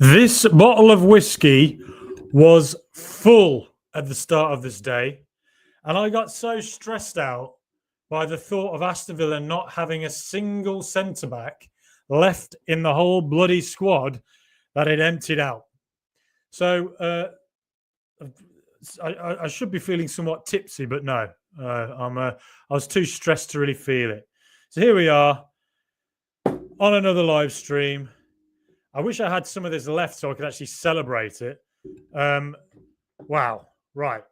This bottle of whiskey was full at the start of this day, and I got so stressed out by the thought of Aston Villa not having a single centre back left in the whole bloody squad that it emptied out. So I should be feeling somewhat tipsy, but no, I was too stressed to really feel it. So here we are on another live stream. I wish I had some of this left so I could actually celebrate it. Wow. Right.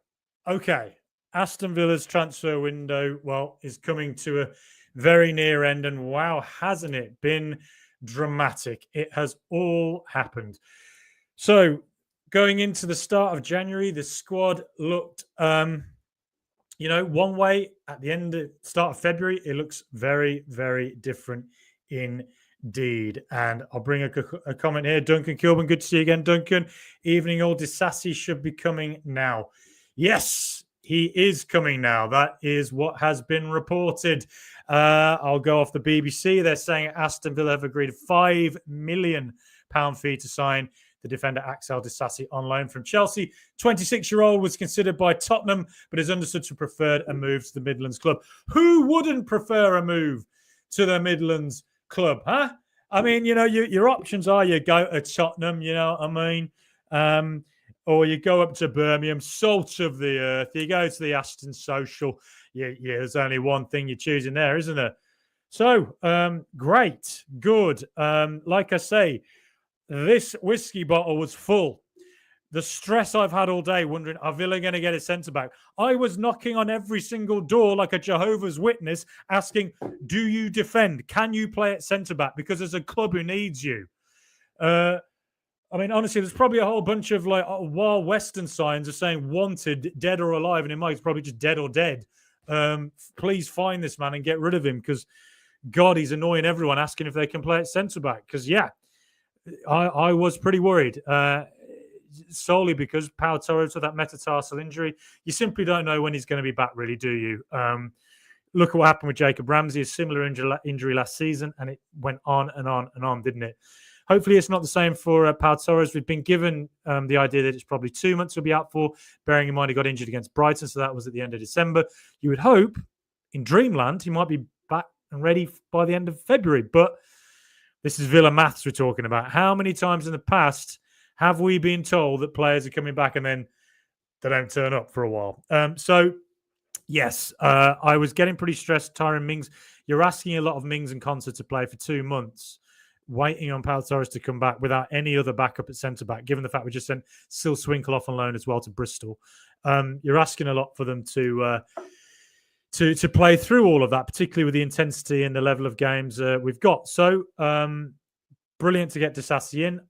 Okay. Aston Villa's transfer window, is coming to a very near end. And wow, hasn't it been dramatic? It has all happened. So going into the start of January, the squad looked, one way. At the start of February, it looks very, very different indeed. And I'll bring a comment here. Duncan Kilburn, good to see you again, Duncan. Evening all, Disasi should be coming now. Yes, he is coming now. That is what has been reported. I'll go off the BBC. They're saying Aston Villa have agreed a £5 million fee to sign the defender Axel Disasi on loan from Chelsea. 26-year-old was considered by Tottenham, but is understood to prefer a move to the Midlands club. Who wouldn't prefer a move to the Midlands club, huh? I mean, your options are you go to Tottenham, or you go up to Birmingham, salt of the earth. You go to the Aston Social. Yeah, there's only one thing you're choosing there, isn't there? So, great, good. Like I say, this whiskey bottle was full. The stress I've had all day wondering, are Villa going to get a centre-back? I was knocking on every single door like a Jehovah's Witness asking, do you defend? Can you play at centre-back? Because there's a club who needs you. Honestly, there's probably a whole bunch of Wild Western signs are saying wanted, dead or alive, and in mine, it's probably just dead or dead. Please find this man and get rid of him because, God, he's annoying everyone asking if they can play at centre-back. Because, I was pretty worried. Solely because Pau Torres with that metatarsal injury, you simply don't know when he's going to be back, really, do you? Look at what happened with Jacob Ramsey, a similar injury last season, and it went on and on and on, didn't it? Hopefully, it's not the same for Pau Torres. We've been given the idea that it's probably 2 months he'll be out for, bearing in mind he got injured against Brighton, so that was at the end of December. You would hope, in Dreamland, he might be back and ready by the end of February, but this is Villa maths we're talking about. How many times in the past have we been told that players are coming back and then they don't turn up for a while? Yes, I was getting pretty stressed. Tyrone Mings, you're asking a lot of Mings and Konsa to play for 2 months, waiting on Pau Torres to come back without any other backup at centre-back, given the fact we just sent Sil Swinkle off on loan as well to Bristol. You're asking a lot for them to play through all of that, particularly with the intensity and the level of games we've got. So, brilliant to get Disasi in.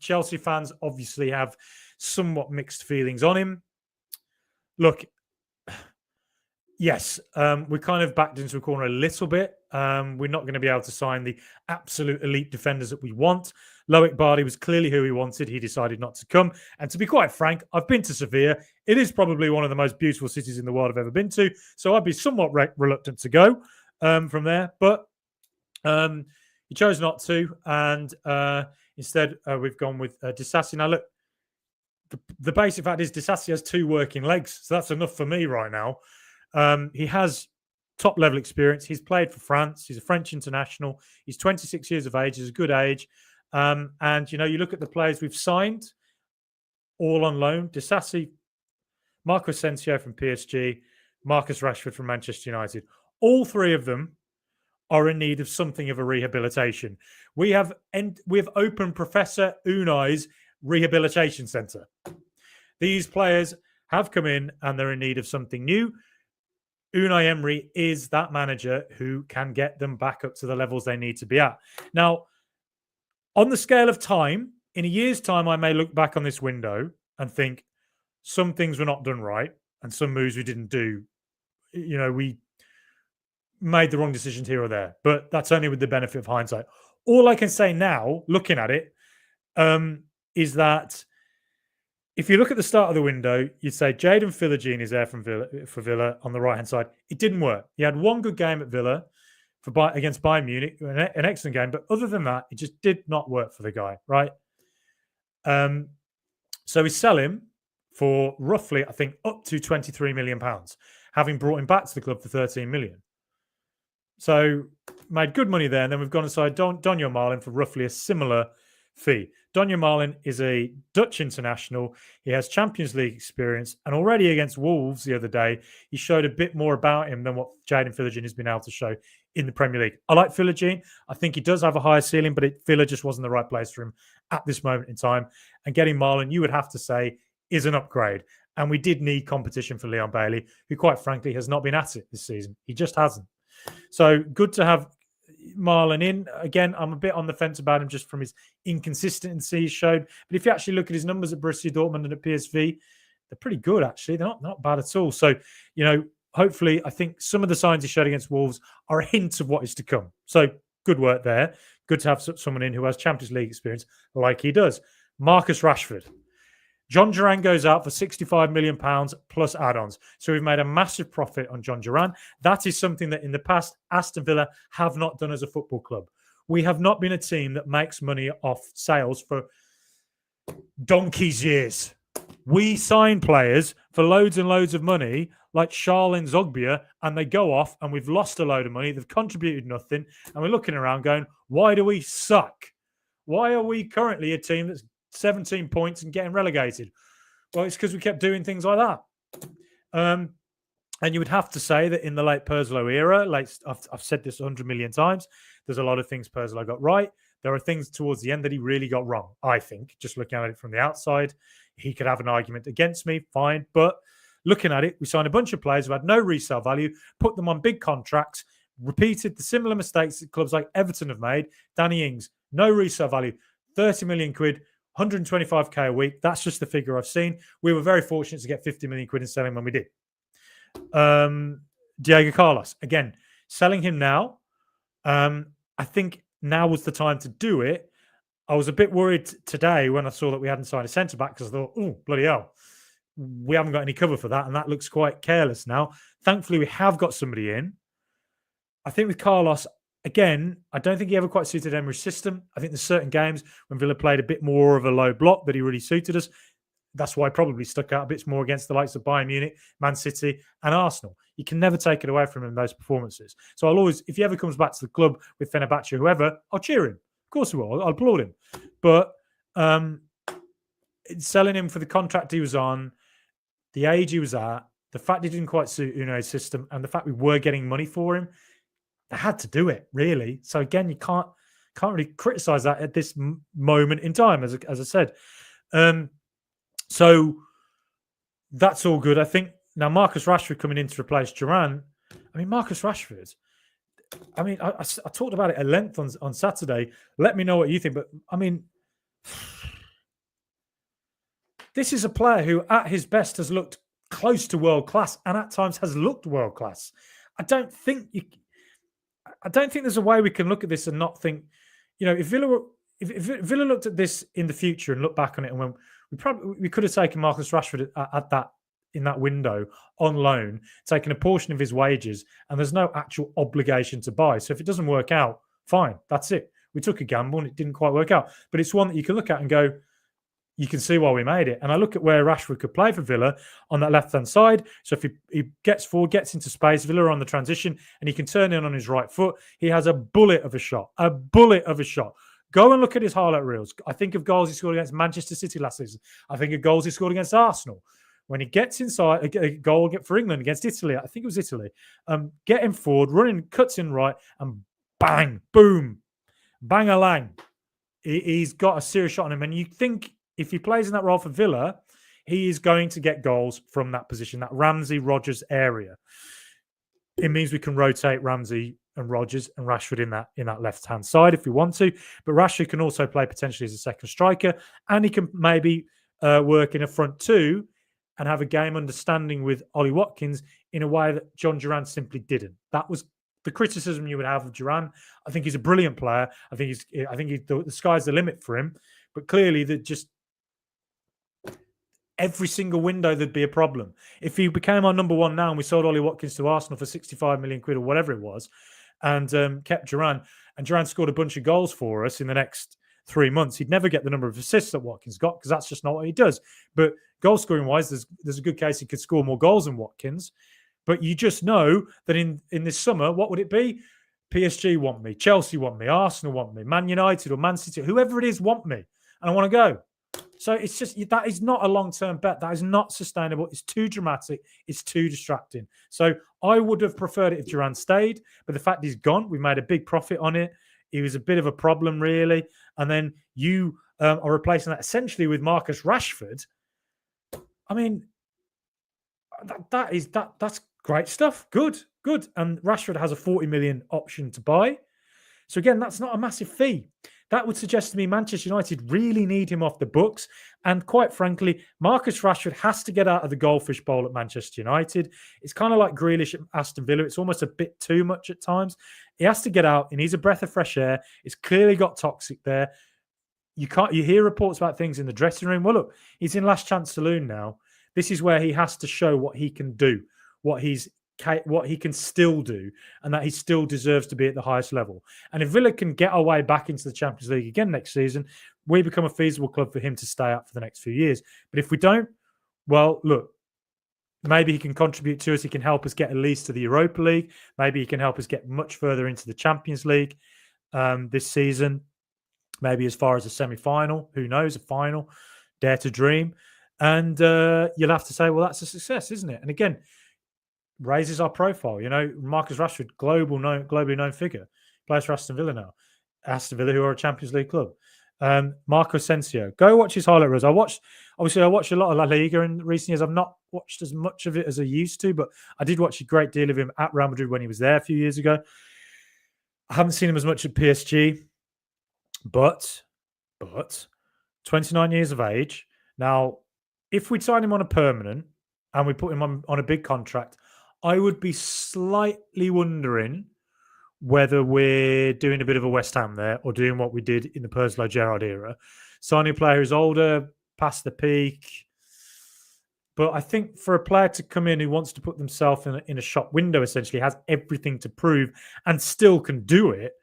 Chelsea fans obviously have somewhat mixed feelings on him. Look, yes, we're kind of backed into a corner a little bit. We're not going to be able to sign the absolute elite defenders that we want. Loic Bardi was clearly who he wanted. He decided not to come. And to be quite frank, I've been to Sevilla. It is probably one of the most beautiful cities in the world I've ever been to. So I'd be somewhat reluctant to go from there. But he chose not to, and instead we've gone with Disasi. Now, look, the basic fact is Disasi has 2 working legs, so that's enough for me right now. He has top-level experience. He's played for France. He's a French international. He's 26 years of age. He's a good age. And, you look at the players we've signed, all on loan. Disasi, Marco Asensio from PSG, Marcus Rashford from Manchester United. All 3 of them are in need of something of a rehabilitation. We have opened Professor Unai's rehabilitation centre. These players have come in and they're in need of something new. Unai Emery is that manager who can get them back up to the levels they need to be at. Now, on the scale of time, in a year's time, I may look back on this window and think some things were not done right and some moves we didn't do. We made the wrong decisions here or there, but that's only with the benefit of hindsight. All I can say now, looking at it, is that if you look at the start of the window, you'd say Jadon Philogene is there for Villa on the right-hand side. It didn't work. He had one good game at Villa against Bayern Munich, an excellent game, but other than that, it just did not work for the guy, right? So we sell him for roughly, I think, up to £23 million, having brought him back to the club for 13 million. So made good money there. And then we've gone inside Donjo Marlin for roughly a similar fee. Donjo Marlin is a Dutch international. He has Champions League experience. And already against Wolves the other day, he showed a bit more about him than what Jaden Philogene has been able to show in the Premier League. I like Philogene. I think he does have a higher ceiling, but Villa just wasn't the right place for him at this moment in time. And getting Marlin, you would have to say, is an upgrade. And we did need competition for Leon Bailey, who quite frankly has not been at it this season. He just hasn't. So good to have Marlon in. Again, I'm a bit on the fence about him just from his inconsistency he showed. But if you actually look at his numbers at Borussia Dortmund and at PSV, they're pretty good, actually. They're not bad at all. So, hopefully, I think some of the signs he showed against Wolves are a hint of what is to come. So good work there. Good to have someone in who has Champions League experience like he does. Marcus Rashford. John Duran goes out for £65 million plus add-ons. So we've made a massive profit on John Duran. That is something that in the past, Aston Villa have not done as a football club. We have not been a team that makes money off sales for donkey's years. We sign players for loads and loads of money, like Charlene Zogbia, and they go off and we've lost a load of money. They've contributed nothing. And we're looking around going, why do we suck? Why are we currently a team that's 17 points and getting relegated? Well, it's because we kept doing things like that. And you would have to say that in the late Purslow era, I've said this 100 million times, there's a lot of things Purslow got right. There are things towards the end that he really got wrong, I think, just looking at it from the outside. He could have an argument against me, fine. But looking at it, we signed a bunch of players who had no resale value, put them on big contracts, repeated the similar mistakes that clubs like Everton have made. Danny Ings, no resale value, 30 million quid, 125k a week. That's just the figure I've seen. We were very fortunate to get 50 million quid in selling when we did. Diego Carlos, again, selling him now. I think now was the time to do it. I was a bit worried today when I saw that we hadn't signed a centre-back because I thought, oh, bloody hell, we haven't got any cover for that, and that looks quite careless now. Thankfully, we have got somebody in. I think with Carlos, again, I don't think he ever quite suited Emery's system. I think there's certain games when Villa played a bit more of a low block that he really suited us. That's why I probably stuck out a bit more against the likes of Bayern Munich, Man City, and Arsenal. You can never take it away from him in those performances. So I'll always, if he ever comes back to the club with Fenerbahce or whoever, I'll cheer him. Of course I will. I'll applaud him. But selling him for the contract he was on, the age he was at, the fact he didn't quite suit Unai's system, and the fact we were getting money for him, they had to do it, really. So again, you can't really criticize that at this moment in time, as I said. So that's all good. I think now Marcus Rashford coming in to replace Duran. I mean, Marcus Rashford. I mean, I talked about it at length on Saturday. Let me know what you think. But I mean, this is a player who, at his best, has looked close to world class, and at times has looked world class. I don't think there's a way we can look at this and not think, if Villa looked at this in the future and looked back on it and went, we could have taken Marcus Rashford in that window on loan, taken a portion of his wages, and there's no actual obligation to buy. So if it doesn't work out, fine, that's it. We took a gamble and it didn't quite work out. But it's one that you can look at and go, you can see why we made it. And I look at where Rashford could play for Villa on that left-hand side. So if he gets forward, gets into space, Villa are on the transition, and he can turn in on his right foot, he has a bullet of a shot. Go and look at his highlight reels. I think of goals he scored against Manchester City last season. I think of goals he scored against Arsenal. When he gets inside, a goal for England against Italy, I think it was Italy, get him forward, running, cuts in right, and bang, boom, bang-a-lang. He's got a serious shot on him. And you think if he plays in that role for Villa, he is going to get goals from that position, that Ramsey-Rodgers area. It means we can rotate Ramsey and Rodgers and Rashford in that left-hand side if we want to. But Rashford can also play potentially as a second striker, and he can maybe work in a front two and have a game understanding with Ollie Watkins in a way that John Duran simply didn't. That was the criticism you would have of Duran. I think he's a brilliant player. I think the sky's the limit for him. But clearly, every single window there'd be a problem. If he became our number one now and we sold Ollie Watkins to Arsenal for 65 million quid or whatever it was, and kept Duran, and Duran scored a bunch of goals for us in the next 3 months, he'd never get the number of assists that Watkins got because that's just not what he does. But goal scoring wise, there's a good case he could score more goals than Watkins. But you just know that in this summer, what would it be? PSG want me, Chelsea want me, Arsenal want me, Man United or Man City, whoever it is want me, and I want to go. So it's just that is not a long-term bet. That is not sustainable. It's too dramatic. It's too distracting. So I would have preferred it if Duran stayed, but the fact he's gone, we made a big profit on it. He was a bit of a problem, really. And then you are replacing that essentially with Marcus Rashford. I mean, that's great stuff. Good. And Rashford has a 40 million option to buy. So again, that's not a massive fee. That would suggest to me Manchester United really need him off the books. And quite frankly, Marcus Rashford has to get out of the goldfish bowl at Manchester United. It's kind of like Grealish at Aston Villa. It's almost a bit too much at times. He has to get out. He needs a breath of fresh air. It's clearly got toxic there. You hear reports about things in the dressing room. Well, look, he's in Last Chance Saloon now. This is where he has to show what he can do, what he can still do, and that he still deserves to be at the highest level. And if Villa can get our way back into the Champions League again next season, we become a feasible club for him to stay at for the next few years. But if we don't, well, look, maybe he can contribute to us. He can help us get at least to the Europa League. Maybe he can help us get much further into the Champions League this season, maybe as far as a semi-final. Who knows? A final. Dare to dream. And you'll have to say, well, that's a success, isn't it? And again, raises our profile. You know, Marcus Rashford, globally known figure, plays for Aston Villa now. Aston Villa, who are a Champions League club. Marco Asensio, go watch his highlight reels. I watched a lot of La Liga in recent years. I've not watched as much of it as I used to, but I did watch a great deal of him at Real Madrid when he was there a few years ago. I haven't seen him as much at PSG, but 29 years of age. Now, if we'd sign him on a permanent and we put him on a big contract, I would be slightly wondering whether we're doing a bit of a West Ham there or doing what we did in the Purslow Gerrard era. Signing a player who's older, past the peak. But I think for a player to come in who wants to put themselves in a shop window, essentially has everything to prove and still can do it,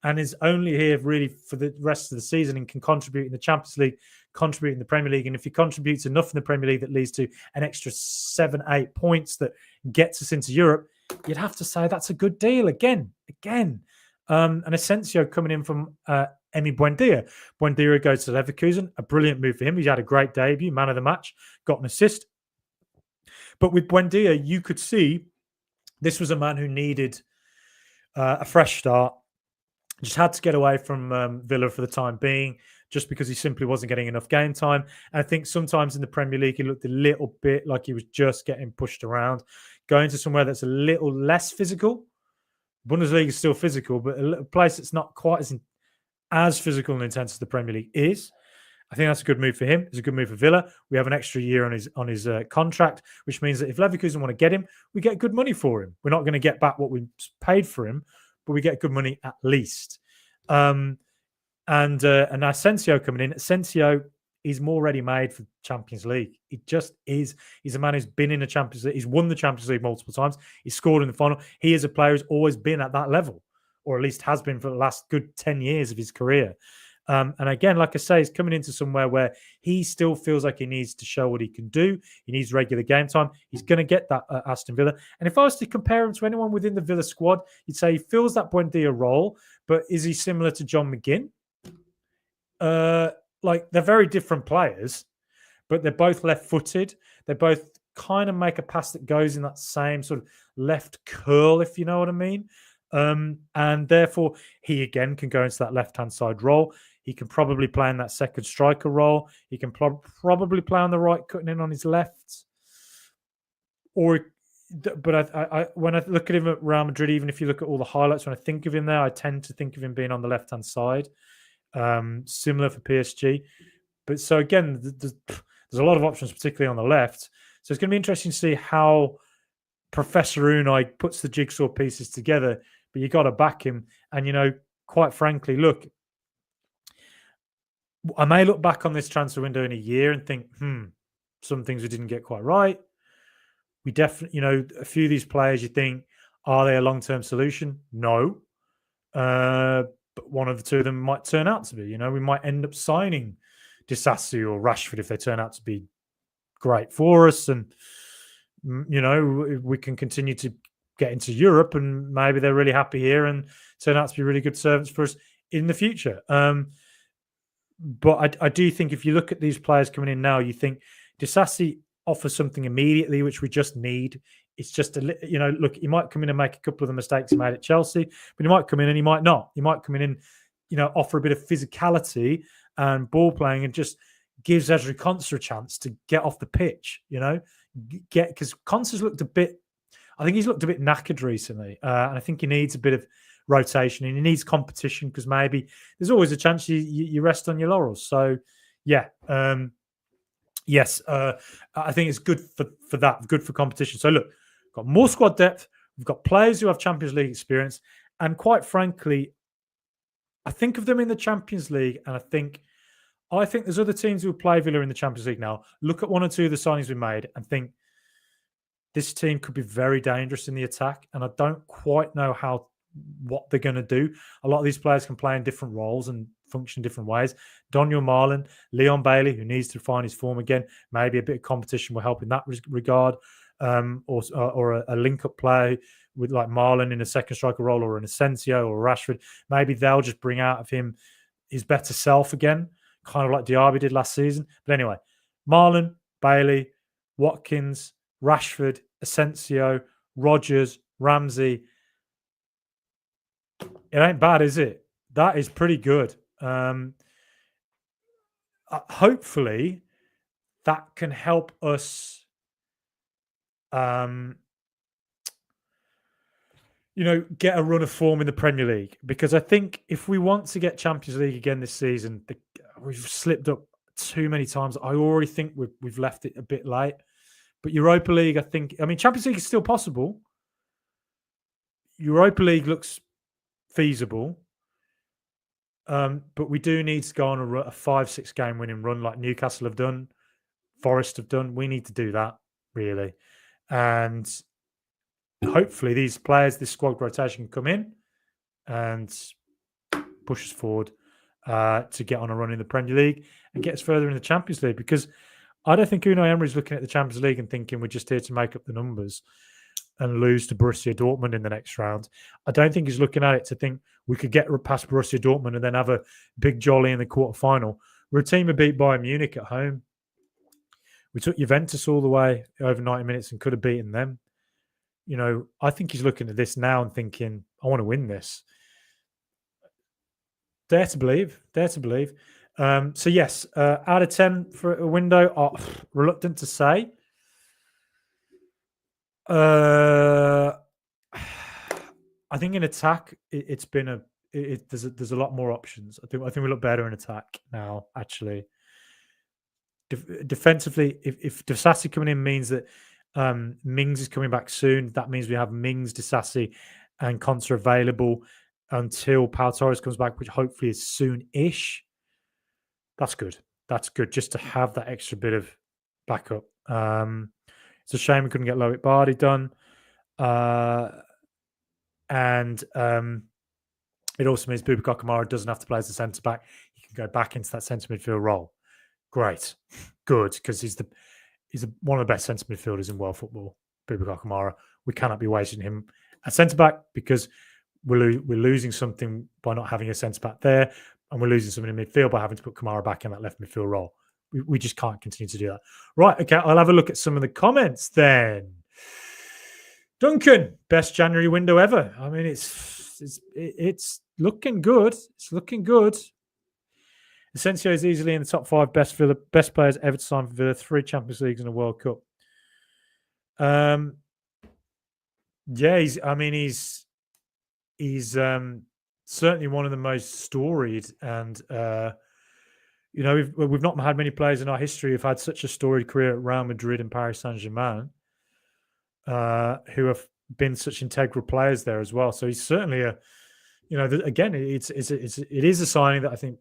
and is only here really for the rest of the season and can contribute in the Champions League, contribute in the Premier League. And if he contributes enough in the Premier League that leads to an extra 7-8 points that gets us into Europe, you'd have to say that's a good deal again. And Asensio coming in from Emi Buendia. Buendia goes to Leverkusen, a brilliant move for him. He's had a great debut, man of the match, got an assist. But with Buendia, you could see this was a man who needed a fresh start. Just had to get away from Villa for the time being, just because he simply wasn't getting enough game time. And I think sometimes in the Premier League, he looked a little bit like he was just getting pushed around. Going to somewhere that's a little less physical. Bundesliga is still physical, but a place that's not quite as physical and intense as the Premier League is. I think that's a good move for him. It's a good move for Villa. We have an extra year on his contract, which means that if Leverkusen want to get him, we get good money for him. We're not going to get back what we paid for him, but we get good money at least. And Asensio coming in. Asensio is more ready-made for Champions League. He just is. He's a man who's been in the Champions League. He's won the Champions League multiple times. He's scored in the final. He is a player who's always been at that level, or at least has been for the last good 10 years of his career. And again, like I say, he's coming into somewhere where he still feels like he needs to show what he can do. He needs regular game time. He's going to get that at Aston Villa. And if I was to compare him to anyone within the Villa squad, you'd say he fills that Buendia role, but is he similar to John McGinn? Like, they're very different players, but they're both left-footed. They both kind of make a pass that goes in that same sort of left curl, if you know what I mean. And therefore, he again can go into that left-hand side role. He can probably play in that second striker role. He can probably play on the right, cutting in on his left. But I when I look at him at Real Madrid, even if you look at all the highlights, when I think of him there, I tend to think of him being on the left-hand side. Similar for PSG. But so again, there's a lot of options, particularly on the left. So it's going to be interesting to see how Professor Unai puts the jigsaw pieces together. But you got to back him. And, you know, quite frankly, look, I may look back on this transfer window in a year and think, some things we didn't get quite right. We definitely, you know, a few of these players you think, are they a long-term solution? No. but one of the two of them might turn out to be. You know, we might end up signing Disasi or Rashford if they turn out to be great for us, and you know, we can continue to get into Europe, and maybe they're really happy here and turn out to be really good servants for us in the future. But I do think if you look at these players coming in now, you think Disasi offers something immediately, which we just need. It's just you know, look, he might come in and make a couple of the mistakes he made at Chelsea, but he might come in and he might not. He might come in and, you know, offer a bit of physicality and ball playing and just gives Ezri Konsa a chance to get off the pitch, you know, because Konsa's looked a bit, I think he's looked a bit knackered recently. And I think he needs a bit of rotation and he needs competition because maybe there's always a chance you rest on your laurels. So, yeah. Yes, I think it's good for that, good for competition. So, look, we've got more squad depth. We've got players who have Champions League experience. And quite frankly, I think of them in the Champions League and I think there's other teams who play Villa in the Champions League now. Look at one or two of the signings we made and think this team could be very dangerous in the attack. And I don't quite know what they're going to do. A lot of these players can play in different roles and function different ways. Daniel Marlin, Leon Bailey, who needs to find his form again. Maybe a bit of competition will help in that regard. Or a link-up play with like Marlin in a second striker role or an Asensio or Rashford. Maybe they'll just bring out of him his better self again, kind of like Diaby did last season. But anyway, Marlin, Bailey, Watkins, Rashford, Asensio, Rodgers, Ramsey. It ain't bad, is it? That is pretty good. Hopefully, that can help us, you know, get a run of form in the Premier League. Because I think if we want to get Champions League again this season, we've slipped up too many times. I already think we've left it a bit late. But Europa League, I mean, Champions League is still possible. Europa League looks feasible. But we do need to go on a 5-6 game winning run like Newcastle have done, Forest have done. We need to do that, really. And hopefully these players, this squad rotation can come in and push us forward to get on a run in the Premier League and get us further in the Champions League. Because I don't think Unai Emery's looking at the Champions League and thinking we're just here to make up the numbers and lose to Borussia Dortmund in the next round. I don't think he's looking at it to think we could get past Borussia Dortmund and then have a big jolly in the quarterfinal. We're a team who beat Bayern Munich at home. We took Juventus all the way over 90 minutes and could have beaten them. You know, I think he's looking at this now and thinking, I want to win this. Dare to believe. So, yes, out of 10 for a window, reluctant to say. I think in attack, there's a lot more options. I think we look better in attack now. Actually, defensively, if Disasi coming in means that Mings is coming back soon, that means we have Mings, Disasi, and Konsa available until Pau Torres comes back, which hopefully is soon-ish. That's good. That's good just to have that extra bit of backup. It's a shame we couldn't get Loic Bardi done. And it also means Boubacar Kamara doesn't have to play as a centre-back. He can go back into that centre midfield role. Great. Good, because he's one of the best centre midfielders in world football, Boubacar Kamara. We cannot be wasting him at centre-back because we're losing something by not having a centre-back there, and we're losing something in midfield by having to put Kamara back in that left midfield role. We just can't continue to do that. Right, okay, I'll have a look at some of the comments then. Duncan, best January window ever. I mean, it's looking good. It's looking good. Asensio is easily in the top 5 best players ever to sign for Villa, 3 Champions Leagues and a World Cup. Yeah, he's certainly one of the most storied, and you know, we've not had many players in our history who've had such a storied career at Real Madrid and Paris Saint-Germain, who have been such integral players there as well. So he's certainly again, it is a signing that I think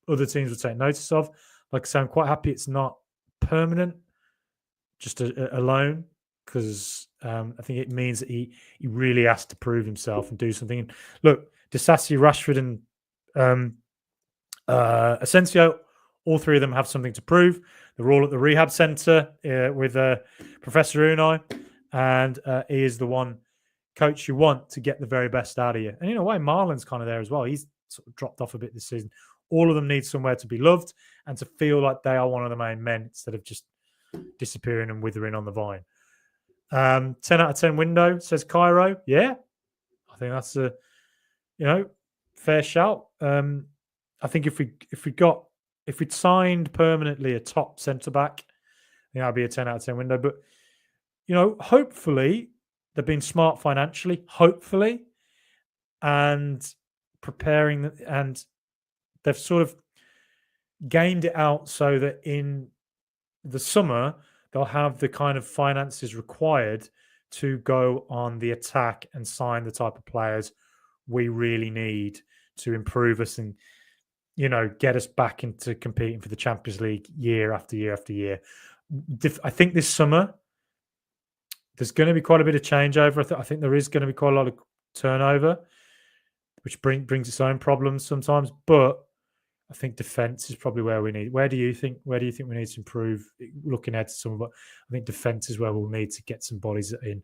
other teams would take notice of. Like I say, I'm quite happy it's not permanent, just a loan, because I think it means that he really has to prove himself and do something. And look, Disasi, Rashford, and Asensio, all three of them have something to prove. They're all at the rehab centre with Professor Unai, and he is the one coach you want to get the very best out of you. And in a way, Marlon's kind of there as well. He's sort of dropped off a bit this season. All of them need somewhere to be loved and to feel like they are one of the main men instead of just disappearing and withering on the vine. 10 out of 10 window, says Cairo. Yeah, I think that's a fair shout. I think if we'd signed permanently a top centre back, that'd be a 10 out of 10 window. But hopefully they've been smart financially, hopefully, and preparing, and they've sort of gamed it out so that in the summer they'll have the kind of finances required to go on the attack and sign the type of players we really need to improve us and get us back into competing for the Champions League year after year after year. I think this summer there's going to be quite a bit of changeover. I think there is going to be quite a lot of turnover, which brings its own problems sometimes. But I think defense is probably where we need. Where do you think we need to improve? Looking ahead to summer, but I think defense is where we'll need to get some bodies in.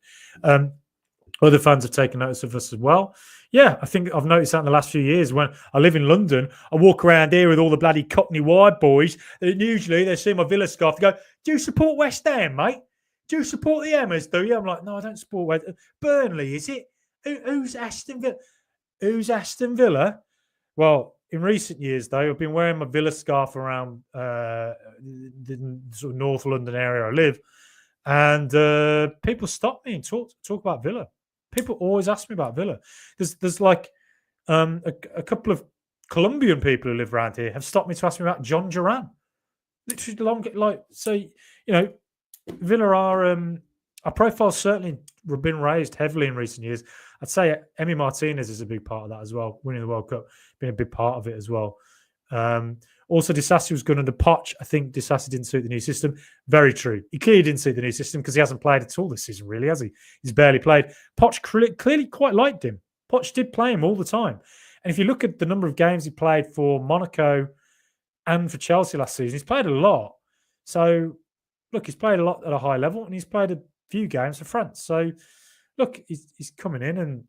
Other fans have taken notice of us as well. Yeah, I think I've noticed that in the last few years. When I live in London, I walk around here with all the bloody Cockney Wide boys. And usually they see my Villa scarf. They go, "Do you support West Ham, mate? Do you support the Hammers, do you?" I'm like, "No, I don't support West Ham." Burnley, is it? Who's Aston Villa? Who's Aston Villa? Well, in recent years, though, I've been wearing my Villa scarf around the sort of North London area I live. And people stop me and talk about Villa. People always ask me about Villa. There's like a couple of Colombian people who live around here have stopped me to ask me about John Duran. Literally Villa are our profile's certainly been raised heavily in recent years. I'd say Emi Martinez is a big part of that as well. Winning the World Cup, being a big part of it as well. Also, Disasi was good under Poch. I think Disasi didn't suit the new system. Very true. He clearly didn't suit the new system because he hasn't played at all this season, really, has he? He's barely played. Poch clearly quite liked him. Poch did play him all the time. And if you look at the number of games he played for Monaco and for Chelsea last season, he's played a lot. So, look, he's played a lot at a high level and he's played a few games for France. So, look, he's coming in and,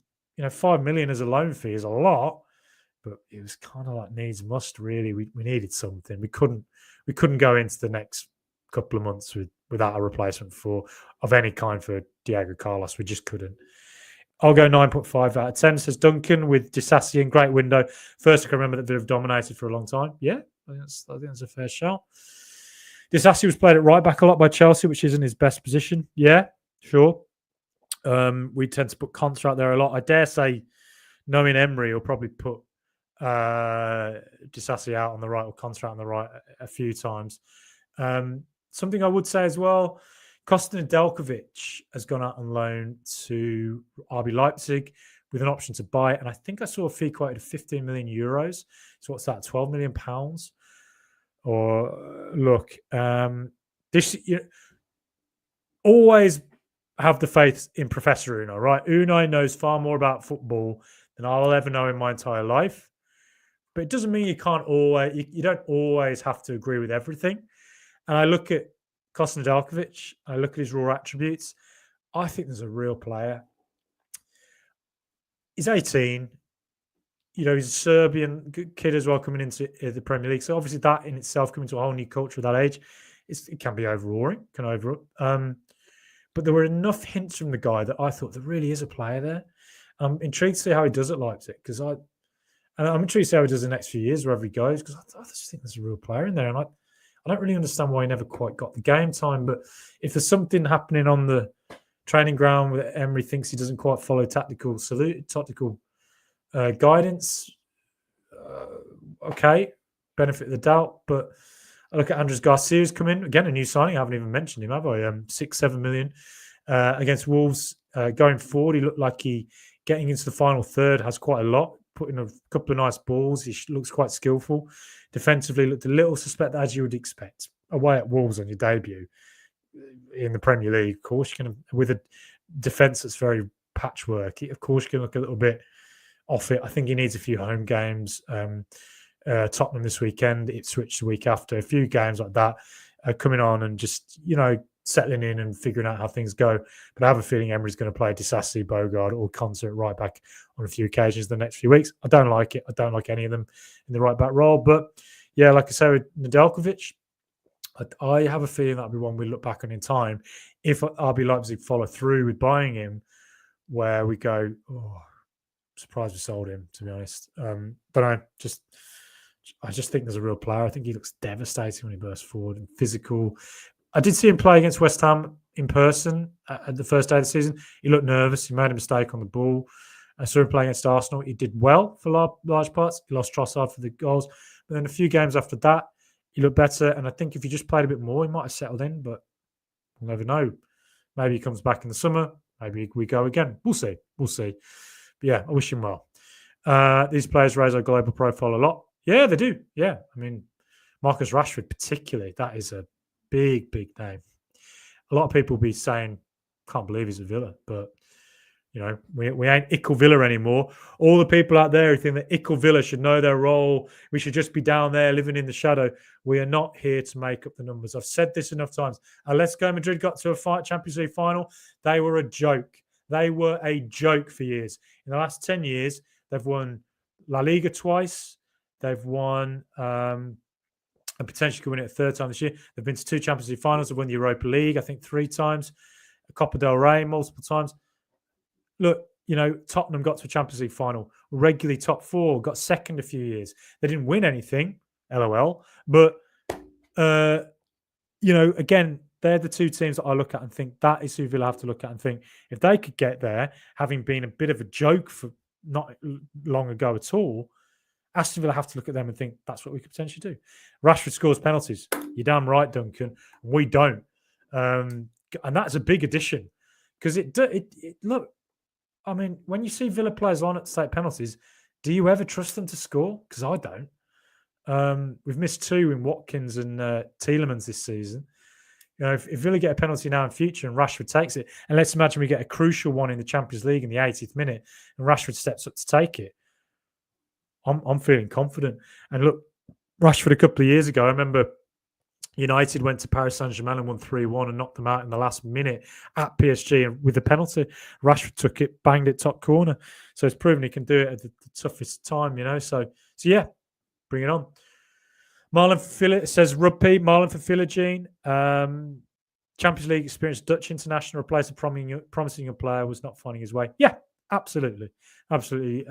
5 million as a loan fee is a lot. But it was kind of like needs must, really. We needed something. We couldn't go into the next couple of months without a replacement of any kind for Diego Carlos. We just couldn't. I'll go 9.5 out of 10, says Duncan, with Disasi and great window. First, I can remember that they've dominated for a long time. Yeah, I think that's a fair shout. Disasi was played at right back a lot by Chelsea, which isn't his best position. Yeah, sure. We tend to put Contra out there a lot. I dare say, knowing Emery, he'll probably put Disasi out on the right or Contra on the right a few times. Something I would say as well, Kostin Nedeljkovic has gone out on loan to RB Leipzig with an option to buy it, and I think I saw a fee quoted of 15 million euros. So what's that, 12 million pounds? Or look, this always have the faith in Professor Unai, right? Unai knows far more about football than I'll ever know in my entire life. But it doesn't mean you don't always have to agree with everything. And I look at Kostin Nedeljkovic, I look at his raw attributes. I think there's a real player. He's 18. He's a Serbian kid as well coming into the Premier League. So obviously that in itself, coming to a whole new culture at that age, it can be overawing, but there were enough hints from the guy that I thought there really is a player there. I'm intrigued to see how he does at Leipzig and I'm intrigued to see how he does the next few years wherever he goes, because I just think there's a real player in there. And I don't really understand why he never quite got the game time. But if there's something happening on the training ground where Emery thinks he doesn't quite follow tactical guidance, okay, benefit of the doubt. But I look at Andres Garcia's come in. Again, a new signing. I haven't even mentioned him, have I? 6-7 million against Wolves. Going forward, he looked like getting into the final third has quite a lot. Putting a couple of nice balls. He looks quite skillful. Defensively, looked a little suspect, as you would expect. Away at Wolves on your debut in the Premier League, of course, with a defence that's very patchwork. Of course, you can look a little bit off it. I think he needs a few home games. Tottenham this weekend, Ipswich the week after, a few games like that, coming on and just, settling in and figuring out how things go. But I have a feeling Emery's going to play Disasi, Bogard, or Concert right back on a few occasions the next few weeks. I don't like it. I don't like any of them in the right back role. But yeah, like I say with Nedeljkovic, I have a feeling that'll be one we look back on in time if RB Leipzig follow through with buying him, where we go, oh, surprised we sold him, to be honest. But I just think there's a real player. I think he looks devastating when he bursts forward and physical. I did see him play against West Ham in person at the first day of the season. He looked nervous. He made a mistake on the ball. I saw him play against Arsenal. He did well for large parts. He lost Trossard for the goals. But then a few games after that, he looked better. And I think if he just played a bit more, he might have settled in. But we'll never know. Maybe he comes back in the summer. Maybe we go again. We'll see. But yeah, I wish him well. These players raise our global profile a lot. Yeah, they do. Yeah. I mean, Marcus Rashford particularly, that is a big, big name. A lot of people will be saying, can't believe he's at Villa. But, we ain't Ickle Villa anymore. All the people out there who think that Ickle Villa should know their role, we should just be down there living in the shadow. We are not here to make up the numbers. I've said this enough times. Atletico Madrid got to a Champions League final. They were a joke. They were a joke for years. In the last 10 years, they've won La Liga twice. They've won and potentially could win it a third time this year. They've been to 2 Champions League finals. They've won the Europa League, I think 3 times. Copa del Rey multiple times. Look, Tottenham got to a Champions League final, regularly top 4, got second a few years. They didn't win anything, LOL. But, again, they're the 2 teams that I look at and think that is who Villa have to look at and think if they could get there, having been a bit of a joke for not long ago at all, Aston Villa have to look at them and think that's what we could potentially do. Rashford scores penalties. You're damn right, Duncan. We don't. And that's a big addition because it look, I mean, when you see Villa players line up to take penalties, do you ever trust them to score? Because I don't. We've missed 2 in Watkins and Tielemans this season. If Villa get a penalty now in future and Rashford takes it, and let's imagine we get a crucial one in the Champions League in the 80th minute and Rashford steps up to take it, I'm feeling confident. And look, Rashford a couple of years ago, I remember United went to Paris Saint-Germain and won 3-1 and knocked them out in the last minute at PSG and with the penalty. Rashford took it, banged it top corner. So it's proven he can do it at the toughest time, So yeah, bring it on. Marlon for says Rugby. Marlon for Philogene. Champions League experienced Dutch international replaced a promising young player was not finding his way. Yeah, absolutely. Rugby,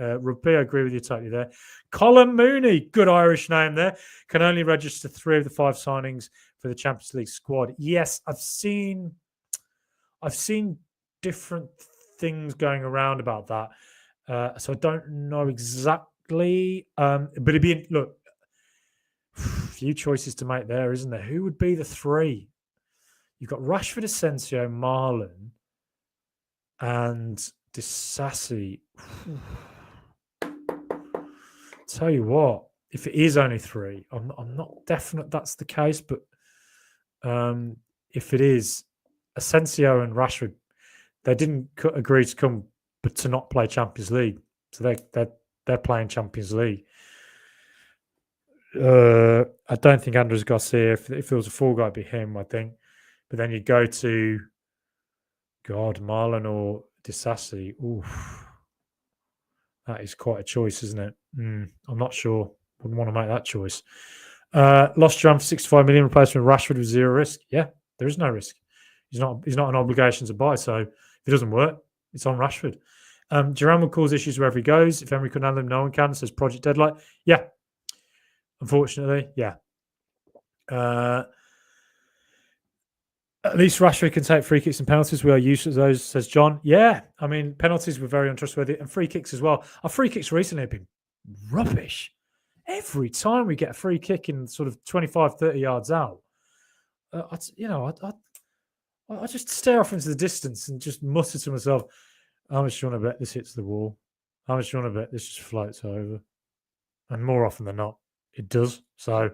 I agree with you totally there. Colin Mooney, good Irish name there, can only register 3 of the 5 signings for the Champions League squad. Yes, I've seen different things going around about that. So I don't know exactly. But it'd be look. Few choices to make there, isn't there? Who would be the 3? You've got Rashford, Asensio, Marlon, and Disasi. Tell you what, if it is only 3, I'm not definite that's the case, but if it is, Asensio and Rashford, they didn't agree to come, but to not play Champions League, so they're playing Champions League. I don't think Andres Garcia, if it was a full guy, it'd be him, I think. But then you go to Marlon or Disasi. Oof. That is quite a choice, isn't it? I'm not sure. Wouldn't want to make that choice. Lost Duran for 65 million, replacement Rashford with 0 risk. Yeah, there is no risk. He's not an obligation to buy. So if it doesn't work, it's on Rashford. Duran will cause issues wherever he goes. If Emery couldn't handle him, no one can. Says Project Deadlight. Yeah. Unfortunately, yeah. At least Rashford can take free kicks and penalties. We are used to those, says John. Yeah, I mean, penalties were very untrustworthy and free kicks as well. Our free kicks recently have been rubbish. Every time we get a free kick in sort of 25, 30 yards out, I just stare off into the distance and just mutter to myself, how much do you want to bet this hits the wall? How much do you want to bet this just floats over? And more often than not, it does. So,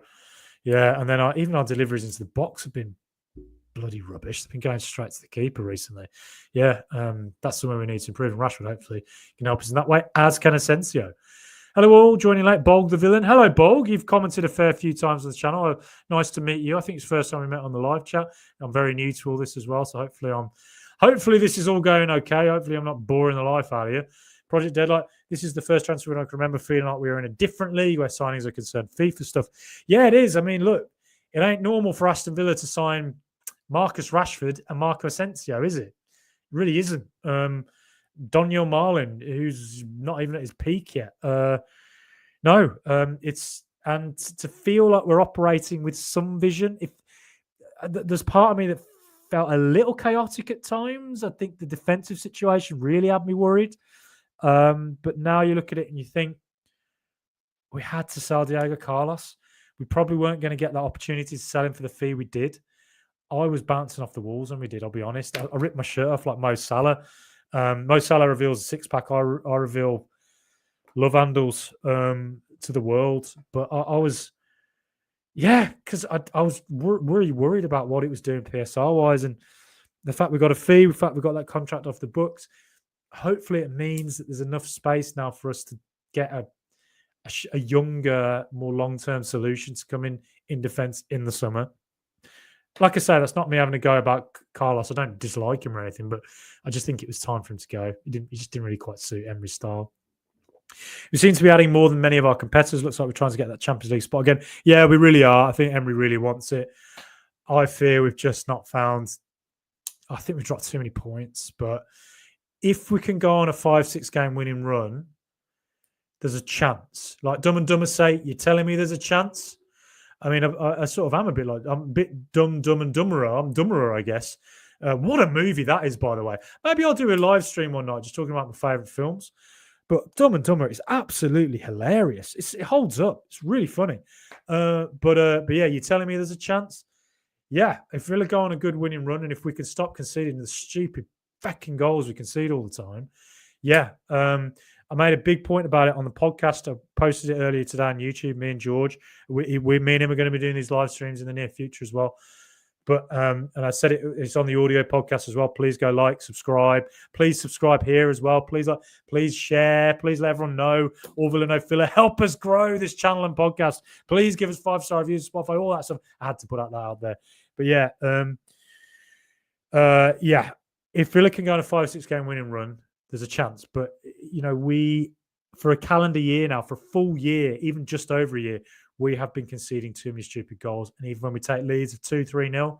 yeah. And then even our deliveries into the box have been bloody rubbish. They've been going straight to the keeper recently. Yeah, that's somewhere we need to improve. And Rashford hopefully can help us in that way, as can Asensio. Hello all, joining late, Bolg the villain. Hello, Bolg. You've commented a fair few times on the channel. Nice to meet you. I think it's the first time we met on the live chat. I'm very new to all this as well, so hopefully this is all going okay. Hopefully I'm not boring the life out of you. Project Deadlight, this is the first transfer I can remember feeling like we were in a different league where signings are concerned. FIFA stuff. Yeah, it is. I mean, look, it ain't normal for Aston Villa to sign Marcus Rashford and Marco Asensio, is it? It really isn't. Daniel Marlin, who's not even at his peak yet. It's and to feel like we're operating with some vision. If there's part of me that felt a little chaotic at times, I think the defensive situation really had me worried. But now you look at it and you think we had to sell Diego Carlos. We probably weren't going to get that opportunity to sell him for the fee we did. I was bouncing off the walls when we did, I'll be honest. I ripped my shirt off like Mo Salah. Mo Salah reveals a six-pack. I reveal love handles to the world. But I was, because I was really worried about what it was doing PSR-wise. And the fact we got a fee, the fact we got that contract off the books, hopefully it means that there's enough space now for us to get a younger, more long-term solution to come in defence in the summer. Like I say, that's not me having a go about Carlos. I don't dislike him or anything, but I just think it was time for him to go. He just didn't really quite suit Emery's style. We seem to be adding more than many of our competitors. Looks like we're trying to get that Champions League spot again. Yeah, we really are. I think Emery really wants it. I fear we've just not found... I think we've dropped too many points, but if we can go on a 5-6 game winning run, there's a chance. Like Dumb and Dumber say, you're telling me there's a chance? I mean, I sort of am a bit like, I'm a bit dumb and dumberer. I'm dumberer, I guess. What a movie that is, by the way. Maybe I'll do a live stream one night just talking about my favourite films. But Dumb and Dumber is absolutely hilarious. It holds up. It's really funny. But yeah, you're telling me there's a chance? Yeah, if Villa go on a good winning run and if we can stop conceding the stupid fucking goals we concede all the time, yeah. I made a big point about it on the podcast. I posted it earlier today on YouTube. Me and George, me and him are going to be doing these live streams in the near future as well. But and I said it's on the audio podcast as well. Please go like, subscribe. Please subscribe here as well. Please share. Please let everyone know. All Villa No Filler. Help us grow this channel and podcast. Please give us 5-star reviews, Spotify, all that stuff. I had to put that out there. But yeah, if Villa can go on a 5-6 game winning run, there's a chance. But, we, for a calendar year now, for a full year, even just over a year, we have been conceding too many stupid goals. And even when we take leads of 2-3-0,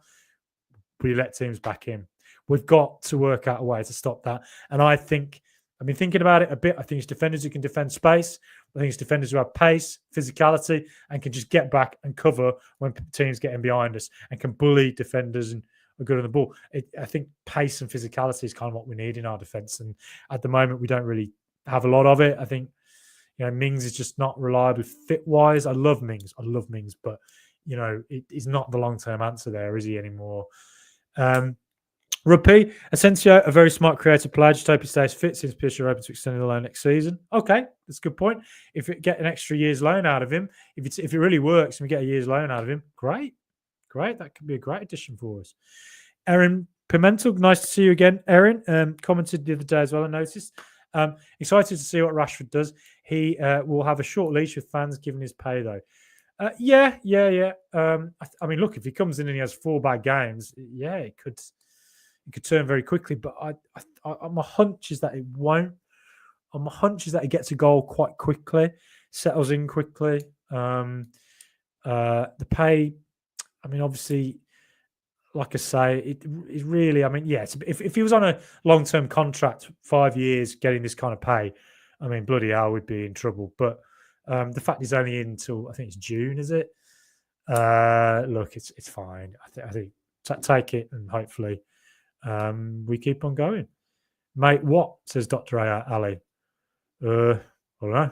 we let teams back in. We've got to work out a way to stop that. And I think, I've been thinking about it a bit. I think it's defenders who can defend space. I think it's defenders who have pace, physicality, and can just get back and cover when teams get in behind us and can bully defenders and are good on the ball. I think pace and physicality is kind of what we need in our defence. And at the moment, we don't really have a lot of it. I think, Mings is just not reliable fit-wise. I love Mings, but, he's not the long-term answer there, is he, anymore? Rupi, Asensio, a very smart creative player. Just hope he stays fit since PSG are open to extending the loan next season. Okay, that's a good point. If we get an extra year's loan out of him, if it really works and we get a year's loan out of him, great. That could be a great addition for us. Erin Pimentel, nice to see you again. Erin commented the other day as well, I noticed. Excited to see what Rashford does. He will have a short leash with fans given his pay, though. Yeah. I mean, look, if he comes in and he has 4 bad games, yeah, it could turn very quickly. But my hunch is that it won't. My hunch is that he gets a goal quite quickly, settles in quickly. The pay, I mean, obviously, like I say, it really, I mean, yeah, if he was on a long-term contract, 5 years, getting this kind of pay, I mean, bloody hell, we'd be in trouble. But the fact he's only in until, I think it's June, is it? Look, it's fine. I think take it and hopefully we keep on going. Mate, what? Says Dr. Ali. I don't know.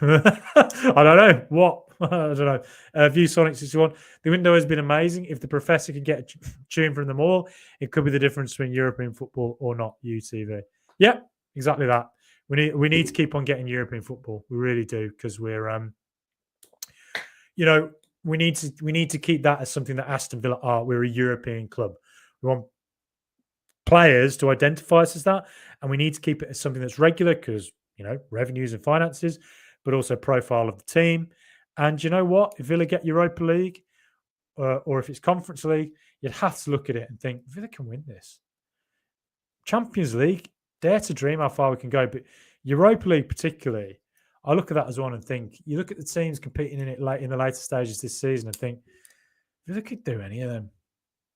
I don't know. What? I don't know. ViewSonic61. The window has been amazing. If the professor could get a tune from them all, it could be the difference between European football or not. UTV. Yep, exactly that. We need to keep on getting European football. We really do, because we're we need to keep that as something that Aston Villa are. We're a European club. We want players to identify us as that, and we need to keep it as something that's regular because, revenues and finances, but also profile of the team. And you know what? If Villa get Europa League or if it's Conference League, you'd have to look at it and think Villa can win this. Champions League, dare to dream how far we can go, but Europa League particularly, I look at that as one and think, you look at the teams competing in it late in the later stages this season and think, Villa could do any of them.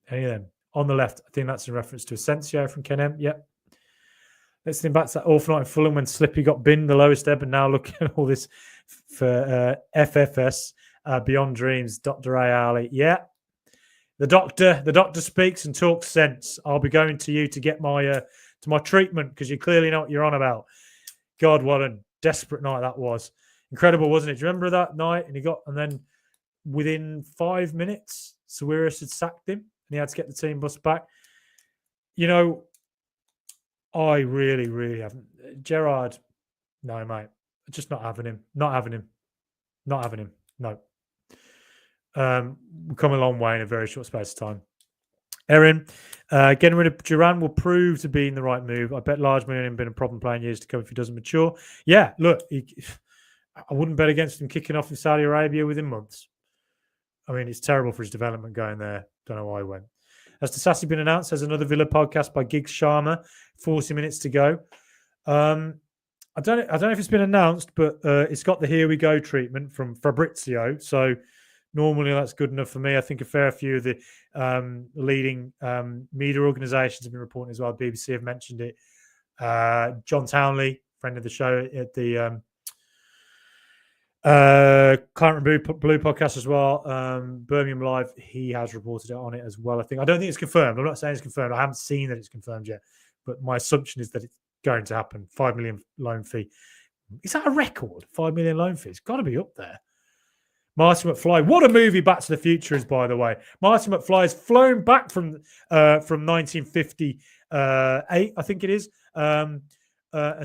Any of them. On the left, I think that's in reference to Asensio from Ken M. Yep. Let's think back to that awful night in Fulham when Slippy got binned, the lowest ebb, and now look at all this for FFS, Beyond Dreams, Dr. A. Ali. Yeah. The doctor speaks and talks sense. I'll be going to you to get my treatment because you clearly know what you're on about. God, what a desperate night that was. Incredible, wasn't it? Do you remember that night? And then within 5 minutes, Sawiris had sacked him and he had to get the team bus back. I really, really haven't. Gerrard, no, mate. Just not having him. Not having him. No. We've come a long way in a very short space of time. Erin, getting rid of Duran will prove to be in the right move. I bet large million been a problem playing years to come if he doesn't mature. Yeah, look, I wouldn't bet against him kicking off in Saudi Arabia within months. I mean, it's terrible for his development going there. Don't know why he went. Has Disasi been announced as another Villa podcast by Giggs Sharma? 40 minutes to go. I don't know if it's been announced, but it's got the here we go treatment from Fabrizio. So normally that's good enough for me. I think a fair few of the leading media organisations have been reporting as well. BBC have mentioned it. John Townley, friend of the show at the Current Blue podcast as well. Birmingham Live, he has reported it on it as well. I don't think it's confirmed. I'm not saying it's confirmed. I haven't seen that it's confirmed yet, but my assumption is that it's going to happen. 5 million loan fee. Is that a record? 5 million loan fee. It's got to be up there. Marty McFly. What a movie Back to the Future is, by the way. Marty McFly has flown back from 1958, I think it is. And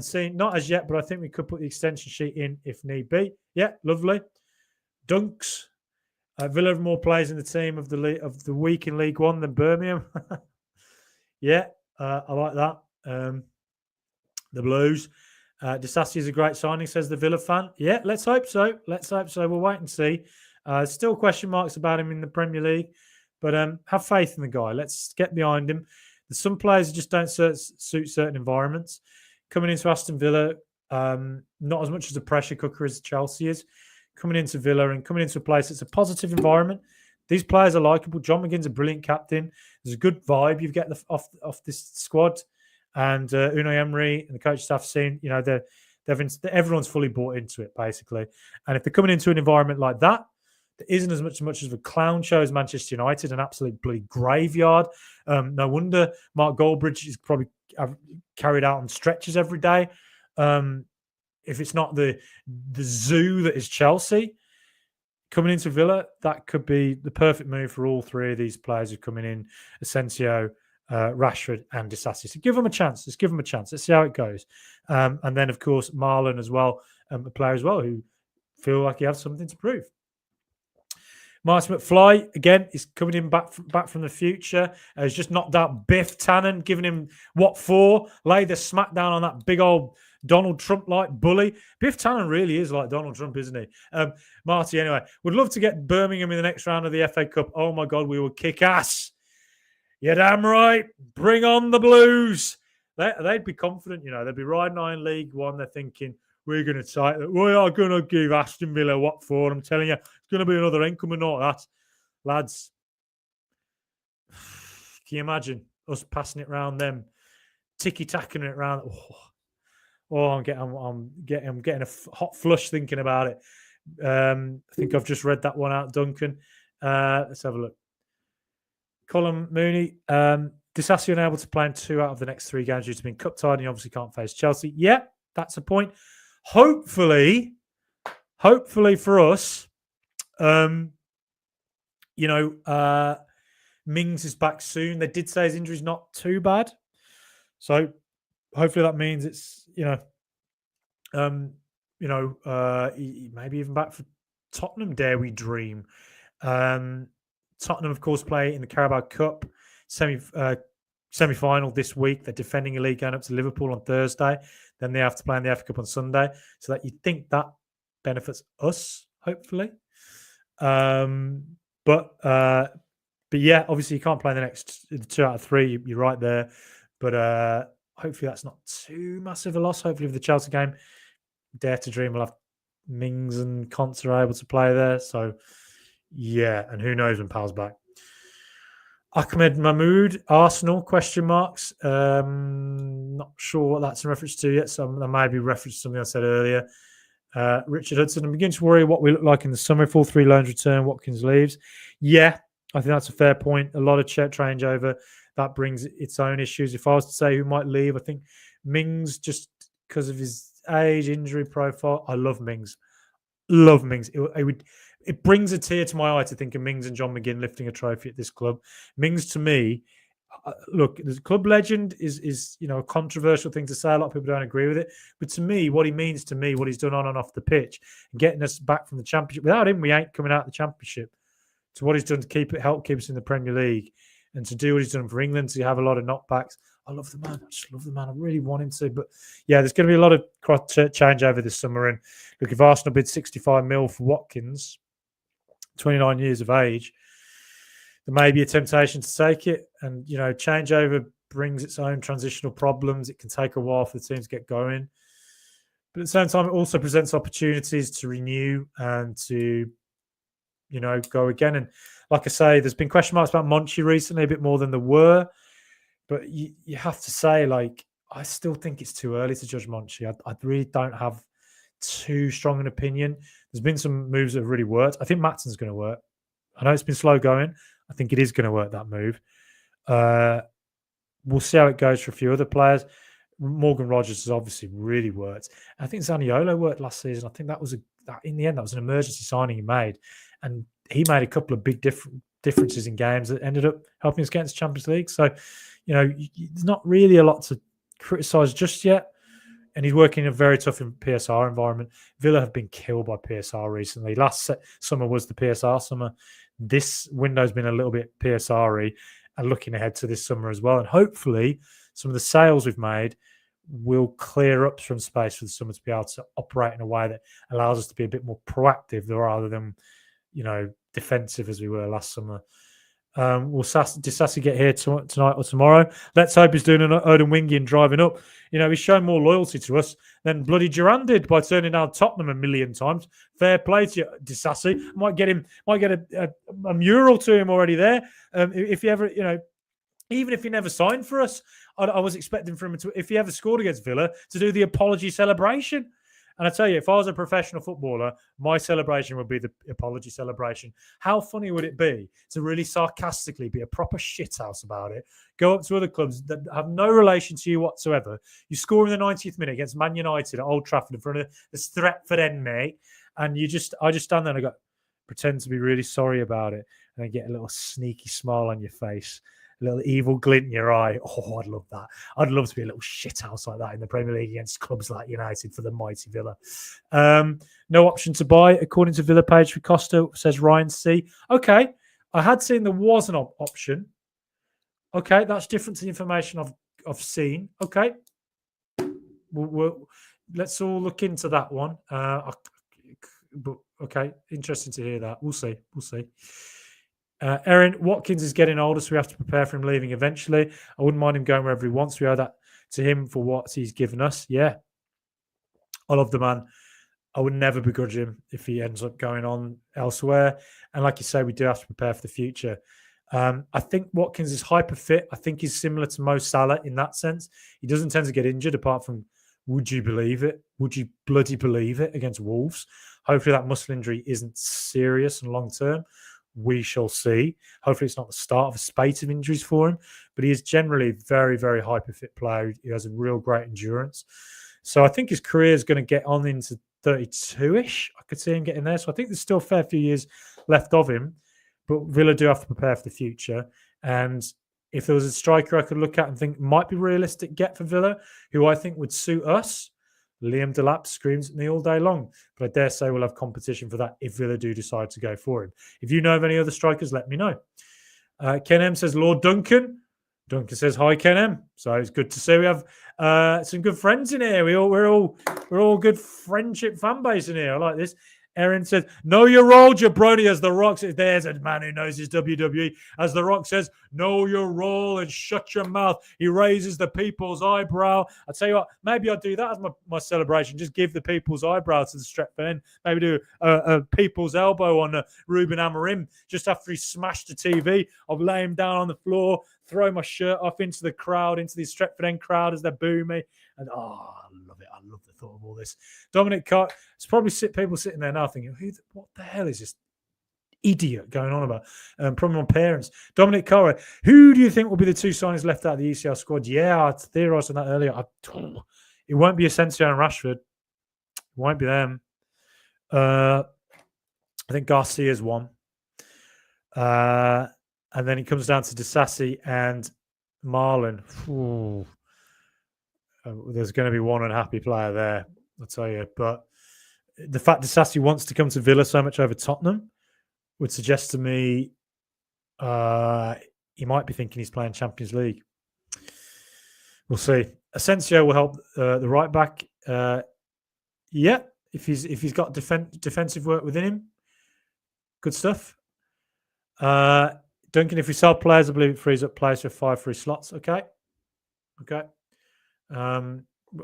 saying not as yet, but I think we could put the extension sheet in if need be. Yeah, lovely. Dunks. Villa have more players in the team of the week in League One than Birmingham. Yeah, I like that. The Blues. Disasi is a great signing, says the Villa fan. Yeah, let's hope so. We'll wait and see. Still question marks about him in the Premier League, but have faith in the guy. Let's get behind him. There's some players who just don't suit certain environments. Coming into Aston Villa, not as much as a pressure cooker as Chelsea is. Coming into Villa and coming into a place that's a positive environment. These players are likeable. John McGinn's a brilliant captain. There's a good vibe you get off this squad. And Unai Emery and the coach staff seem, everyone's fully bought into it, basically. And if they're coming into an environment like that, there isn't as much of a clown show as Manchester United, an absolute bloody graveyard. No wonder Mark Goldbridge is probably carried out on stretchers every day. If it's not the zoo that is Chelsea, coming into Villa, that could be the perfect move for all three of these players who are coming in. Asensio, Rashford and Disasi. So give them a chance. Let's give them a chance. Let's see how it goes. And then, of course, Marlon as well, a player as well who feel like he has something to prove. Martin McFly, again, is coming in back from the future. He's just knocked out Biff Tannen, giving him what for? Laid the smack down on that big old Donald Trump-like bully. Biff Tannen really is like Donald Trump, isn't he? Marty, anyway, would love to get Birmingham in the next round of the FA Cup. Oh, my God, we will kick ass. You're damn right. Bring on the Blues. They'd be confident, They'd be riding high in League One. They're thinking, we are going to give Aston Villa what for. I'm telling you, it's going to be another income and not that. Lads, can you imagine us passing it around them, ticky-tacking it around? I'm getting a hot flush thinking about it. I think I've just read that one out, Duncan. Let's have a look. Colin Mooney, Disasi unable to play in 2 out of the next 3 games due to being cup tied, and he obviously can't face Chelsea. Yeah, that's a point. Hopefully for us, Mings is back soon. They did say his injury's not too bad, so hopefully that means it's maybe even back for Tottenham. Dare we dream? Tottenham, of course, play in the Carabao Cup semi-final this week. They're defending a league going up to Liverpool on Thursday. Then they have to play in the FA Cup on Sunday. So that you think that benefits us, hopefully. But yeah, obviously you can't play the next 2 out of 3. You're right there. But hopefully that's not too massive a loss. Hopefully with the Chelsea game, dare to dream we'll have Mings and Konsa are able to play there. So yeah, and who knows when Pal's back. Ahmed Mahmoud, Arsenal, question marks. Not sure what that's in reference to yet. So that might be reference to something I said earlier. Richard Hudson, I'm beginning to worry what we look like in the summer if all 3 loans return, Watkins leaves. Yeah, I think that's a fair point. A lot of changeover. That brings its own issues. If I was to say who might leave, I think Mings, just because of his age, injury profile. I love Mings. Love Mings. It brings a tear to my eye to think of Mings and John McGinn lifting a trophy at this club. Mings, to me, look, the club legend is a controversial thing to say. A lot of people don't agree with it. But to me, what he means to me, what he's done on and off the pitch, and getting us back from the Championship. Without him, we ain't coming out of the Championship. To what he's done to help keep us in the Premier League, and to do what he's done for England, to have a lot of knockbacks. I love the man. I just love the man. I really want him to. But yeah, there's going to be a lot of change over this summer. And look, if Arsenal bid 65 mil for Watkins, 29 years of age, there may be a temptation to take it. And, changeover brings its own transitional problems. It can take a while for the team to get going. But at the same time, it also presents opportunities to renew and to, go again. And like I say, there's been question marks about Monchi recently, a bit more than there were. But you have to say, I still think it's too early to judge Monchi. I really don't have too strong an opinion. There's been some moves that have really worked. I think Matson's going to work. I know it's been slow going. I think it is going to work, that move. We'll see how it goes for a few other players. Morgan Rogers has obviously really worked. I think Zaniolo worked last season. I think that was in the end, that was an emergency signing he made. And he made a couple of big differences in games that ended up helping us get into Champions League. So, there's not really a lot to criticise just yet. And he's working in a very tough PSR environment. Villa have been killed by PSR recently. Last summer was the PSR summer. This window's been a little bit PSR-y, and looking ahead to this summer as well. And hopefully some of the sales we've made will clear up some space for the summer to be able to operate in a way that allows us to be a bit more proactive rather than, defensive as we were last summer. Will Disasi get here tonight or tomorrow? Let's hope he's doing an Odin Wingy and driving up. He's shown more loyalty to us than bloody Duran did by turning down Tottenham a million times. Fair play to you, Disasi. Might get a mural to him already there. If he ever, even if he never signed for us, I was expecting for him to, if he ever scored against Villa, to do the apology celebration. And I tell you, if I was a professional footballer, my celebration would be the apology celebration. How funny would it be to really sarcastically be a proper shithouse about it, go up to other clubs that have no relation to you whatsoever, you score in the 90th minute against Man United at Old Trafford in front of the Stretford end, mate, and I just stand there and I go, pretend to be really sorry about it, and then get a little sneaky smile on your face, a little evil glint in your eye. Oh, I'd love that. I'd love to be a little shithouse like that in the Premier League against clubs like United for the mighty Villa. No option to buy, according to Villa page for Costa, says Ryan C. Okay, I had seen there was an option. Okay, that's different to the information I've seen. Okay, let's all look into that one. But okay, interesting to hear that. We'll see. Erin, Watkins is getting older, so we have to prepare for him leaving eventually. I wouldn't mind him going wherever he wants. We owe that to him for what he's given us. Yeah. I love the man. I would never begrudge him if he ends up going on elsewhere. And like you say, we do have to prepare for the future. I think Watkins is hyper fit. I think he's similar to Mo Salah in that sense. He doesn't tend to get injured apart from, would you believe it? Would you bloody believe it against Wolves? Hopefully that muscle injury isn't serious and long-term. We shall see. Hopefully it's not the start of a spate of injuries for him, but he is generally a very, very hyper-fit player. He has a real great endurance. So I think his career is going to get on into 32-ish. I could see him getting there. So I think there's still a fair few years left of him, but Villa do have to prepare for the future. And if there was a striker I could look at and think might be realistic get for Villa, who I think would suit us, Liam Delap screams at me all day long, but I dare say we'll have competition for that if Villa do decide to go for him. If you know of any other strikers, let me know. Ken M says Lord Duncan. Duncan says hi, Ken M. So it's good to see we have some good friends in here. We're all good friendship fan base in here. I like this. Erin says, know your role, jabroni, as The Rock says. There's a man who knows his WWE. As The Rock says, know your role and shut your mouth. He raises the people's eyebrow. I tell you what, maybe I'll do that as my celebration. Just give the people's eyebrow to the Stretford end. Maybe do a people's elbow on Ruben Amorim just after he smashed the TV. I'll lay him down on the floor, throw my shirt off into the crowd, into the Stretford end crowd as they boo me. And I love it. I love the thought of all this. Dominic Carr, it's probably people sitting there now thinking, what the hell is this idiot going on about? Probably my parents. Dominic Carr, who do you think will be the two signings left out of the ECL squad? Yeah, I theorised on that earlier. It won't be Asensio and Rashford. It won't be them. I think Garcia's one. And then it comes down to Disasi and Marlon. There's going to be one unhappy player there, I'll tell you. But the fact Disasi wants to come to Villa so much over Tottenham would suggest to me he might be thinking he's playing Champions League. We'll see. Asensio will help the right back. Yeah, if he's got defensive work within him, good stuff. Duncan, if we sell players, I believe it frees up players for 5 free slots. Okay.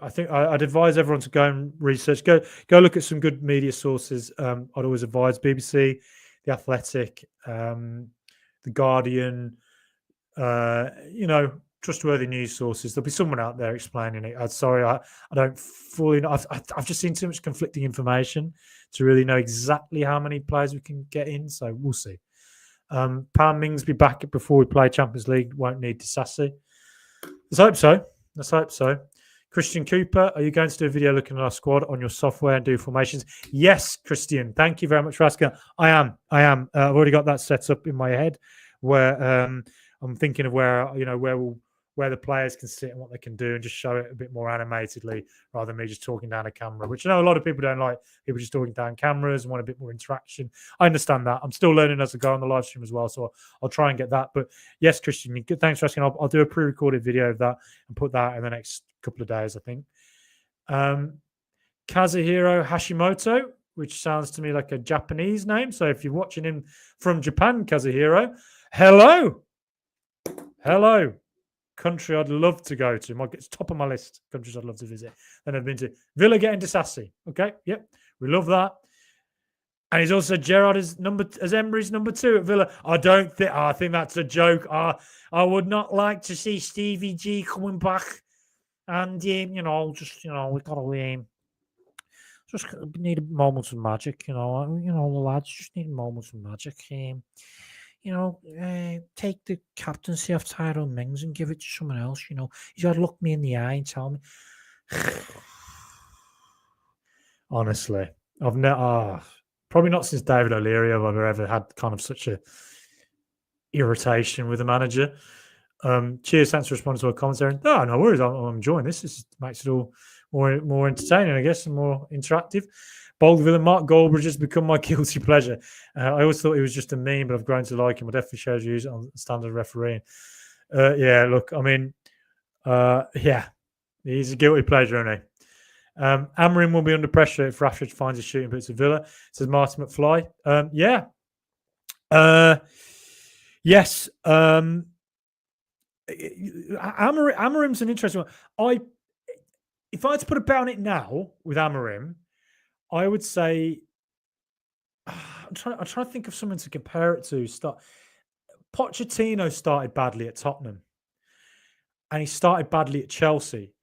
I think I'd advise everyone to go and research. Go look at some good media sources. I'd always advise BBC, The Athletic, The Guardian. Trustworthy news sources. There'll be someone out there explaining it. I'm sorry, I don't fully know. I've just seen too much conflicting information to really know exactly how many players we can get in. So we'll see. Pam Mings be back before we play Champions League. Won't need Disasi. Let's hope so. Christian Cooper, are you going to do a video looking at our squad on your software and do formations? Yes, Christian. Thank you very much for asking. I am. I've already got that set up in my head where I'm thinking of where the players can sit and what they can do and just show it a bit more animatedly rather than me just talking down a camera, which I know a lot of people don't like. People just talking down cameras and want a bit more interaction. I understand that. I'm still learning as I go on the live stream as well, so I'll try and get that. But yes, Christian, thanks for asking. I'll do a pre-recorded video of that and put that in the next couple of days, I think. Kazuhiro Hashimoto, which sounds to me like a Japanese name. So if you're watching him from Japan, Kazuhiro, hello. Country I'd love to go to. It's top of my list. Countries I'd love to visit. Then I've been to Villa getting Disasi. Okay, yep, we love that. And he's also Gerrard as Emery's number 2 at Villa. I think that's a joke. I would not like to see Stevie G coming back. And we got to just need moments of magic. The lads just need moments of magic. Take the captaincy off Tyrone Mings and give it to someone else. He's got to look me in the eye and tell me. Honestly, I've never, probably not since David O'Leary have I ever had kind of such a irritation with a manager. Cheers, thanks for responding to our commentary. No worries. I'm enjoying this. This makes it all more entertaining, I guess, and more interactive. Bold Villain Mark Goldbridge has become my guilty pleasure. I always thought he was just a meme, but I've grown to like him. I definitely shows you on standard refereeing. He's a guilty pleasure, isn't he? Amorim will be under pressure if Rashford finds his shooting boots at Villa, says Martin McFly. Yes. Amorim's an interesting one. If I had to put a bet on it now with Amorim, I would say I'm trying to think of something to compare it to. Pochettino started badly at Tottenham, and he started badly at Chelsea.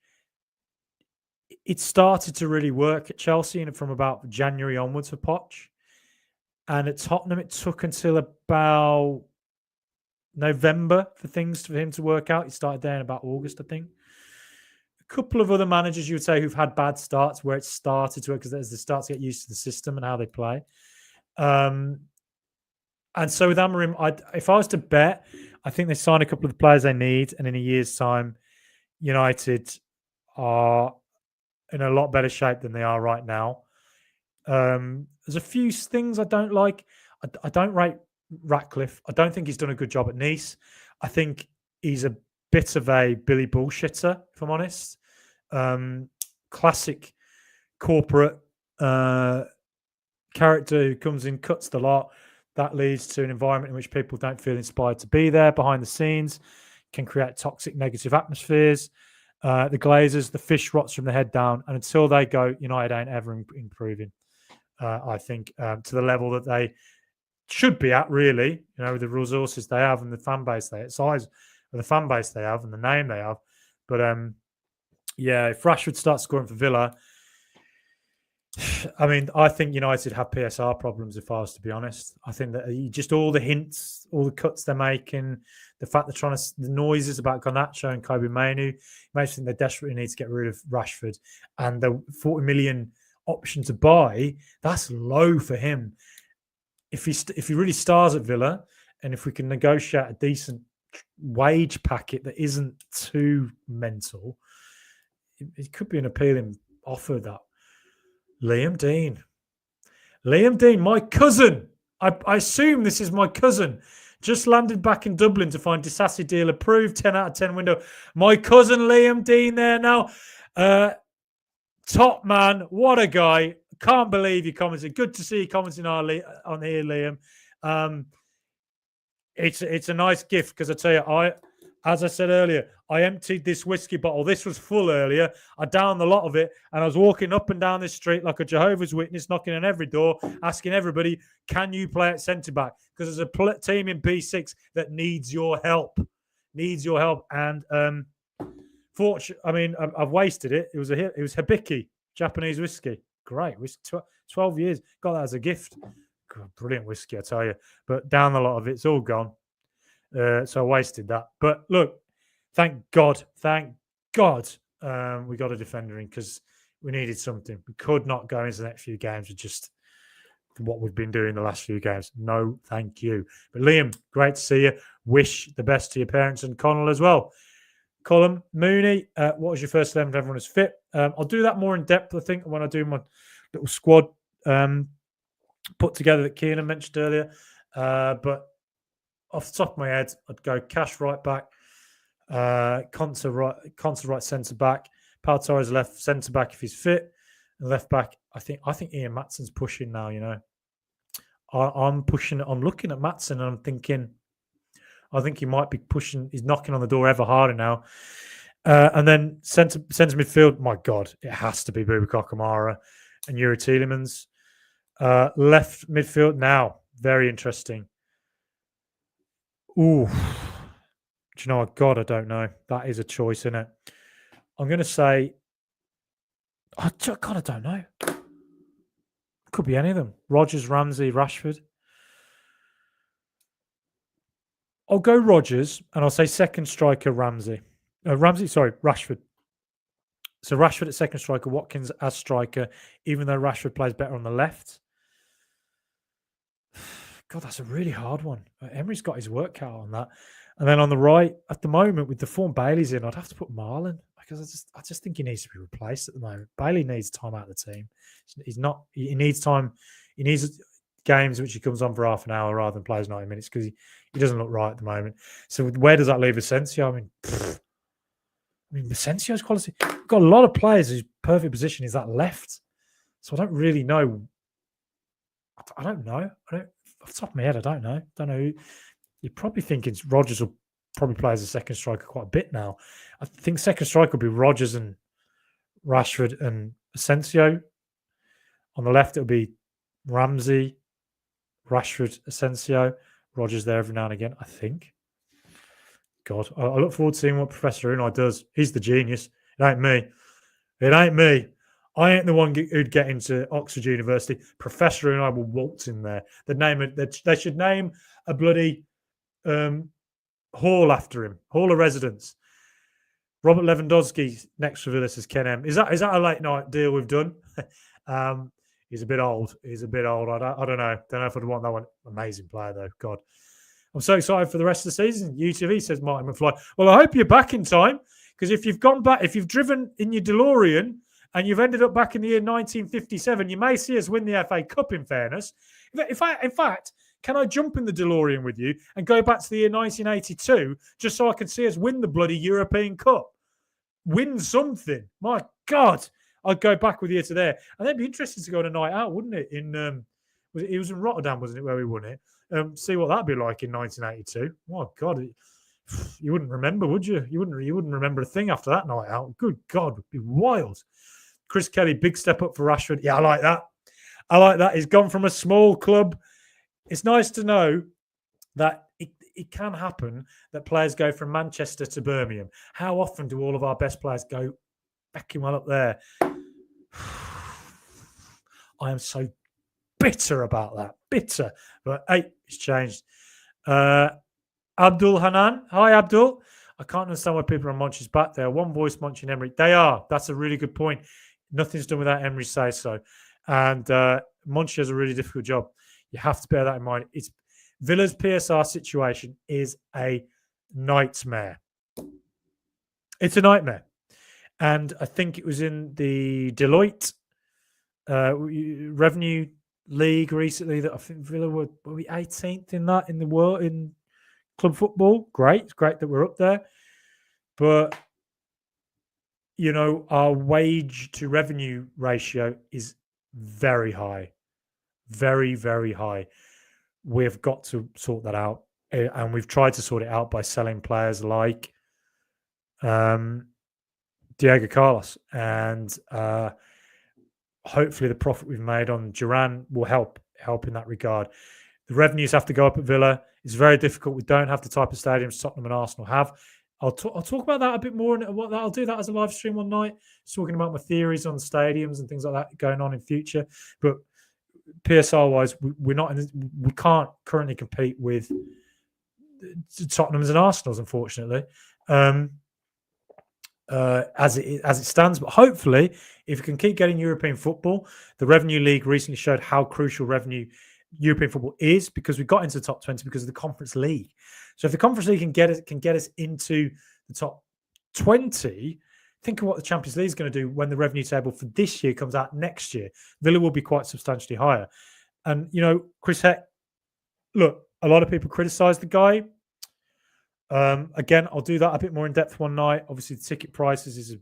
It started to really work at Chelsea and from about January onwards for Poch. And at Tottenham, it took until about November for him to work out. He started there in about August, I think. A couple of other managers you would say who've had bad starts where it started to work because they start to get used to the system and how they play. And so with Amorim, if I was to bet, I think they sign a couple of the players they need, and in a year's time, United are in a lot better shape than they are right now. There's a few things I don't like. I don't rate Ratcliffe. I don't think he's done a good job at Nice. I think he's a bit of a Billy bullshitter, if I'm honest. Classic corporate character who comes in, cuts the lot. That leads to an environment in which people don't feel inspired to be there behind the scenes, can create toxic, negative atmospheres. The Glazers, the fish rots from the head down. And until they go, United ain't ever improving, I think, to the level that they should be at, really, with the resources they have and the fan base they have, size of the fan base they have and the name they have. But if Rashford starts scoring for Villa, I mean, I think United have PSR problems, if I was to be honest. I think that just all the hints, all the cuts they're making, the fact they're the noises about Garnacho and Kobe Mainu, makes me think they desperately need to get rid of Rashford. And the 40 million option to buy, that's low for him. If he really stars at Villa, and if we can negotiate a decent wage packet that isn't too mental, it could be an appealing offer. That Liam Dean, my cousin. I assume this is my cousin. Just landed back in Dublin to find Disasi deal approved. 10 out of 10 window. My cousin Liam Dean there now. Top man. What a guy. Can't believe you commented. Good to see you commenting on here, Liam. It's a nice gift because I tell you, as I said earlier, I emptied this whiskey bottle. This was full earlier. I downed a lot of it, and I was walking up and down this street like a Jehovah's Witness, knocking on every door, asking everybody, can you play at centre-back? Because there's a team in B6 that needs your help. And I've wasted it. It was Hibiki, Japanese whiskey. Great. 12 years. Got that as a gift. God, brilliant whiskey, I tell you. But down a lot of it. It's all gone. So I wasted that. But look, thank God, we got a defender in because we needed something. We could not go into the next few games with just what we've been doing the last few games. No, thank you. But Liam, great to see you. Wish the best to your parents and Connell as well. Colin Mooney, what was your first 11 if everyone is fit? I'll do that more in depth, I think, when I do my little squad put together that Keenan mentioned earlier. But off the top of my head, I'd go Cash right back, Conte right centre back, Pau Torres left centre back if he's fit, and left back. I think Ian Matson's pushing now. I'm pushing. I'm looking at Matson and I'm thinking, I think he might be pushing. He's knocking on the door ever harder now. And then centre midfield. My God, it has to be Boubacar Kamara and Yuri Tielemans. Left midfield now, very interesting. Ooh, do you know what? God, I don't know. That is a choice, isn't it? I'm going to say, I don't know. Could be any of them. Rodgers, Ramsey, Rashford. I'll go Rodgers, and I'll say second striker Rashford. So Rashford at second striker, Watkins as striker, even though Rashford plays better on the left. God, that's a really hard one. Emery's got his work cut on that. And then on the right, at the moment, with the form Bailey's in, I'd have to put Marlon because I just think he needs to be replaced at the moment. Bailey needs time out of the team. He needs time. He needs games which he comes on for half an hour rather than plays 90 minutes because he doesn't look right at the moment. So where does that leave Asensio? I mean, Asensio's quality. We've got a lot of players whose perfect position is that left. So I don't really know. I don't know. Off the top of my head, I don't know. Who. You're probably thinking Rodgers will probably play as a second striker quite a bit now. I think second striker will be Rodgers and Rashford and Asensio. On the left, it'll be Ramsey, Rashford, Asensio, Rodgers there every now and again, I think. God, I look forward to seeing what Professor Unai does. He's the genius. It ain't me. I ain't the one who'd get into Oxford University. Professor Unai will waltz in there. They should name a bloody hall after him, hall of residence. Robert Lewandowski next for Villa says Ken M. Is that a late night deal we've done? He's a bit old. I don't know. Don't know if I'd want that one. Amazing player though. God, I'm so excited for the rest of the season. UTV says Martin McFly. Well, I hope you're back in time because if you've driven in your DeLorean and you've ended up back in the year 1957, you may see us win the FA Cup. In fairness, in fact, Can I jump in the DeLorean with you and go back to the year 1982 just so I can see us win the bloody European Cup? Win something. My God. I'd go back with you to there. And that'd be interesting to go on a night out, wouldn't it? It was in Rotterdam, wasn't it, where we won it? See what that'd be like in 1982. Oh God, you wouldn't remember, would you? You wouldn't remember a thing after that night out. Good God, it'd be wild. Chris Kelly, big step up for Rashford. Yeah, I like that. I like that. He's gone from a small club. It's nice to know that it can happen that players go from Manchester to Birmingham. How often do all of our best players go backing well up there? I am so bitter about that. Bitter. But hey, it's changed. Abdul Hanan. Hi, Abdul. I can't understand why people are on Monchi's back. They are one voice, Monchi and Emery. They are. That's a really good point. Nothing's done without Emery say so. And Monchi has a really difficult job. You have to bear that in mind. It's Villa's PSR situation is a nightmare. It's a nightmare. And I think it was in the Deloitte Revenue League recently that I think Villa were we 18th in that in the world in club football. Great. It's great that we're up there. But, you know, our wage to revenue ratio is very high. Very, very high. We've got to sort that out. And we've tried to sort it out by selling players like Diego Carlos. And hopefully the profit we've made on Duran will help in that regard. The revenues have to go up at Villa. It's very difficult. We don't have the type of stadiums Tottenham and Arsenal have. I'll talk about that a bit more. I'll do that as a live stream one night, talking about my theories on stadiums and things like that going on in future. But PSR wise, we can't currently compete with Tottenhams and Arsenals, unfortunately, as it stands. But hopefully, if we can keep getting European football, the Revenue League recently showed how crucial European football is because we got into the top 20 because of the Conference League. So if the Conference League can get us into the top 20, think of what the Champions League is going to do when the revenue table for this year comes out next year. Villa will be quite substantially higher. And, you know, Chris Heck, look, a lot of people criticise the guy. Again, I'll do that a bit more in depth one night. Obviously, the ticket prices is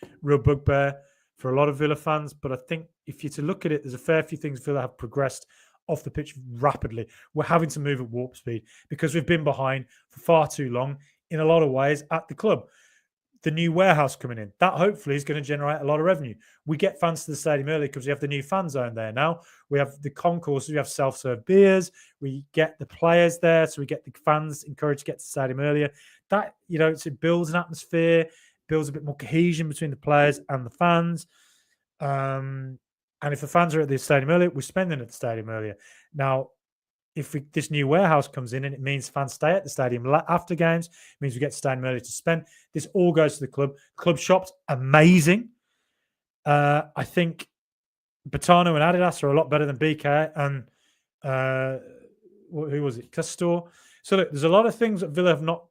a real bugbear for a lot of Villa fans. But I think if you're to look at it, there's a fair few things Villa have progressed off the pitch rapidly. We're having to move at warp speed because we've been behind for far too long in a lot of ways at the club. The new warehouse coming in, that hopefully is going to generate a lot of revenue. We get fans to the stadium early because we have the new fan zone there now. We have the concourse, we have self-serve beers. We get the players there, so we get the fans encouraged to get to the stadium earlier. That, you know, it builds an atmosphere, builds a bit more cohesion between the players and the fans. And if the fans are at the stadium earlier, we're spending at the stadium earlier. Now, if this new warehouse comes in and it means fans stay at the stadium after games, it means we get to stadium early to spend. This all goes to the club. Club shops, amazing. I think Botano and Adidas are a lot better than BK and who was it? Castor. So look, there's a lot of things that Villa have not.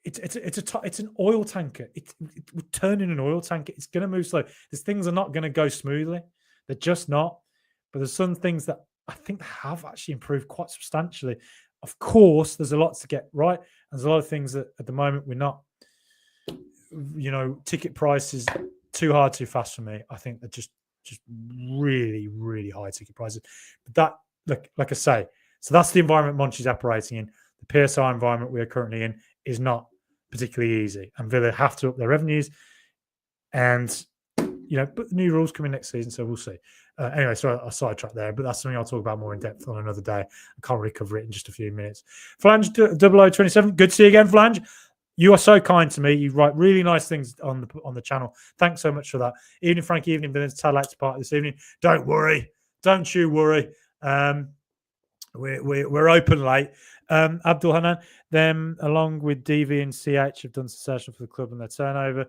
It's an oil tanker. We're turning an oil tanker. It's going to move slow. These things are not going to go smoothly. They're just not. But there's some things that I think have actually improved quite substantially. Of course, there's a lot to get right. There's a lot of things that at the moment we're not, you know, ticket prices too hard, too fast for me. I think they're just really, really high ticket prices. But that, like I say, so that's the environment Monchi's operating in. The PSR environment we are currently in is not particularly easy. And Villa have to up their revenues. And, you know, but the new rules come in next season, so we'll see. Anyway, so I'll sidetrack there, but that's something I'll talk about more in depth on another day. I can't really cover it in just a few minutes. Flange 0027, good to see you again, Flange. You are so kind to me. You write really nice things on the channel. Thanks so much for that. Evening, Frankie. Evening, Vince. Tadlax party this evening. Don't worry. Don't you worry. We're open late. Abdul Hanan, them along with DV and CH have done sensational for the club and their turnover.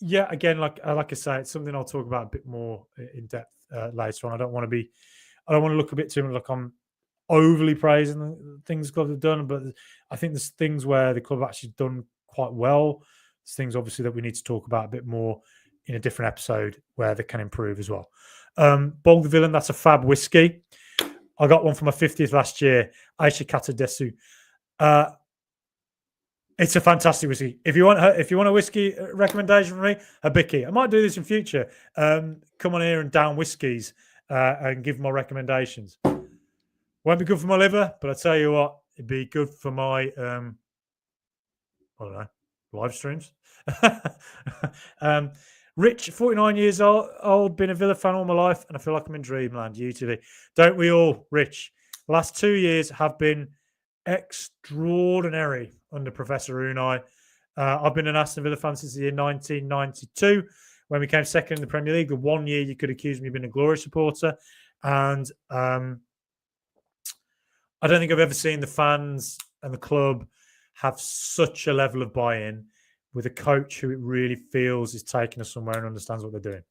Yeah, again, like I say, it's something I'll talk about a bit more in depth later on. I don't want to look a bit too much like I'm overly praising the things the club have done, but I think there's things where the club have actually done quite well. There's things obviously that we need to talk about a bit more in a different episode where they can improve as well. Bog the Villain, that's a fab whiskey. I got one for my 50th last year. Axel Disasi. It's a fantastic whiskey. If you want a whiskey recommendation from me, a bicky. I might do this in future. Come on here and down whiskies and give my recommendations. Won't be good for my liver, but I tell you what, it'd be good for my I don't know, live streams. Rich, 49 years old, been a Villa fan all my life, and I feel like I'm in dreamland. UTV. Don't we all, Rich? Last 2 years have been extraordinary under Professor Unai. I've been an Aston Villa fan since the year 1992 when we came second in the Premier League. The 1 year you could accuse me of being a glory supporter. And I don't think I've ever seen the fans and the club have such a level of buy-in with a coach who it really feels is taking us somewhere and understands what they're doing.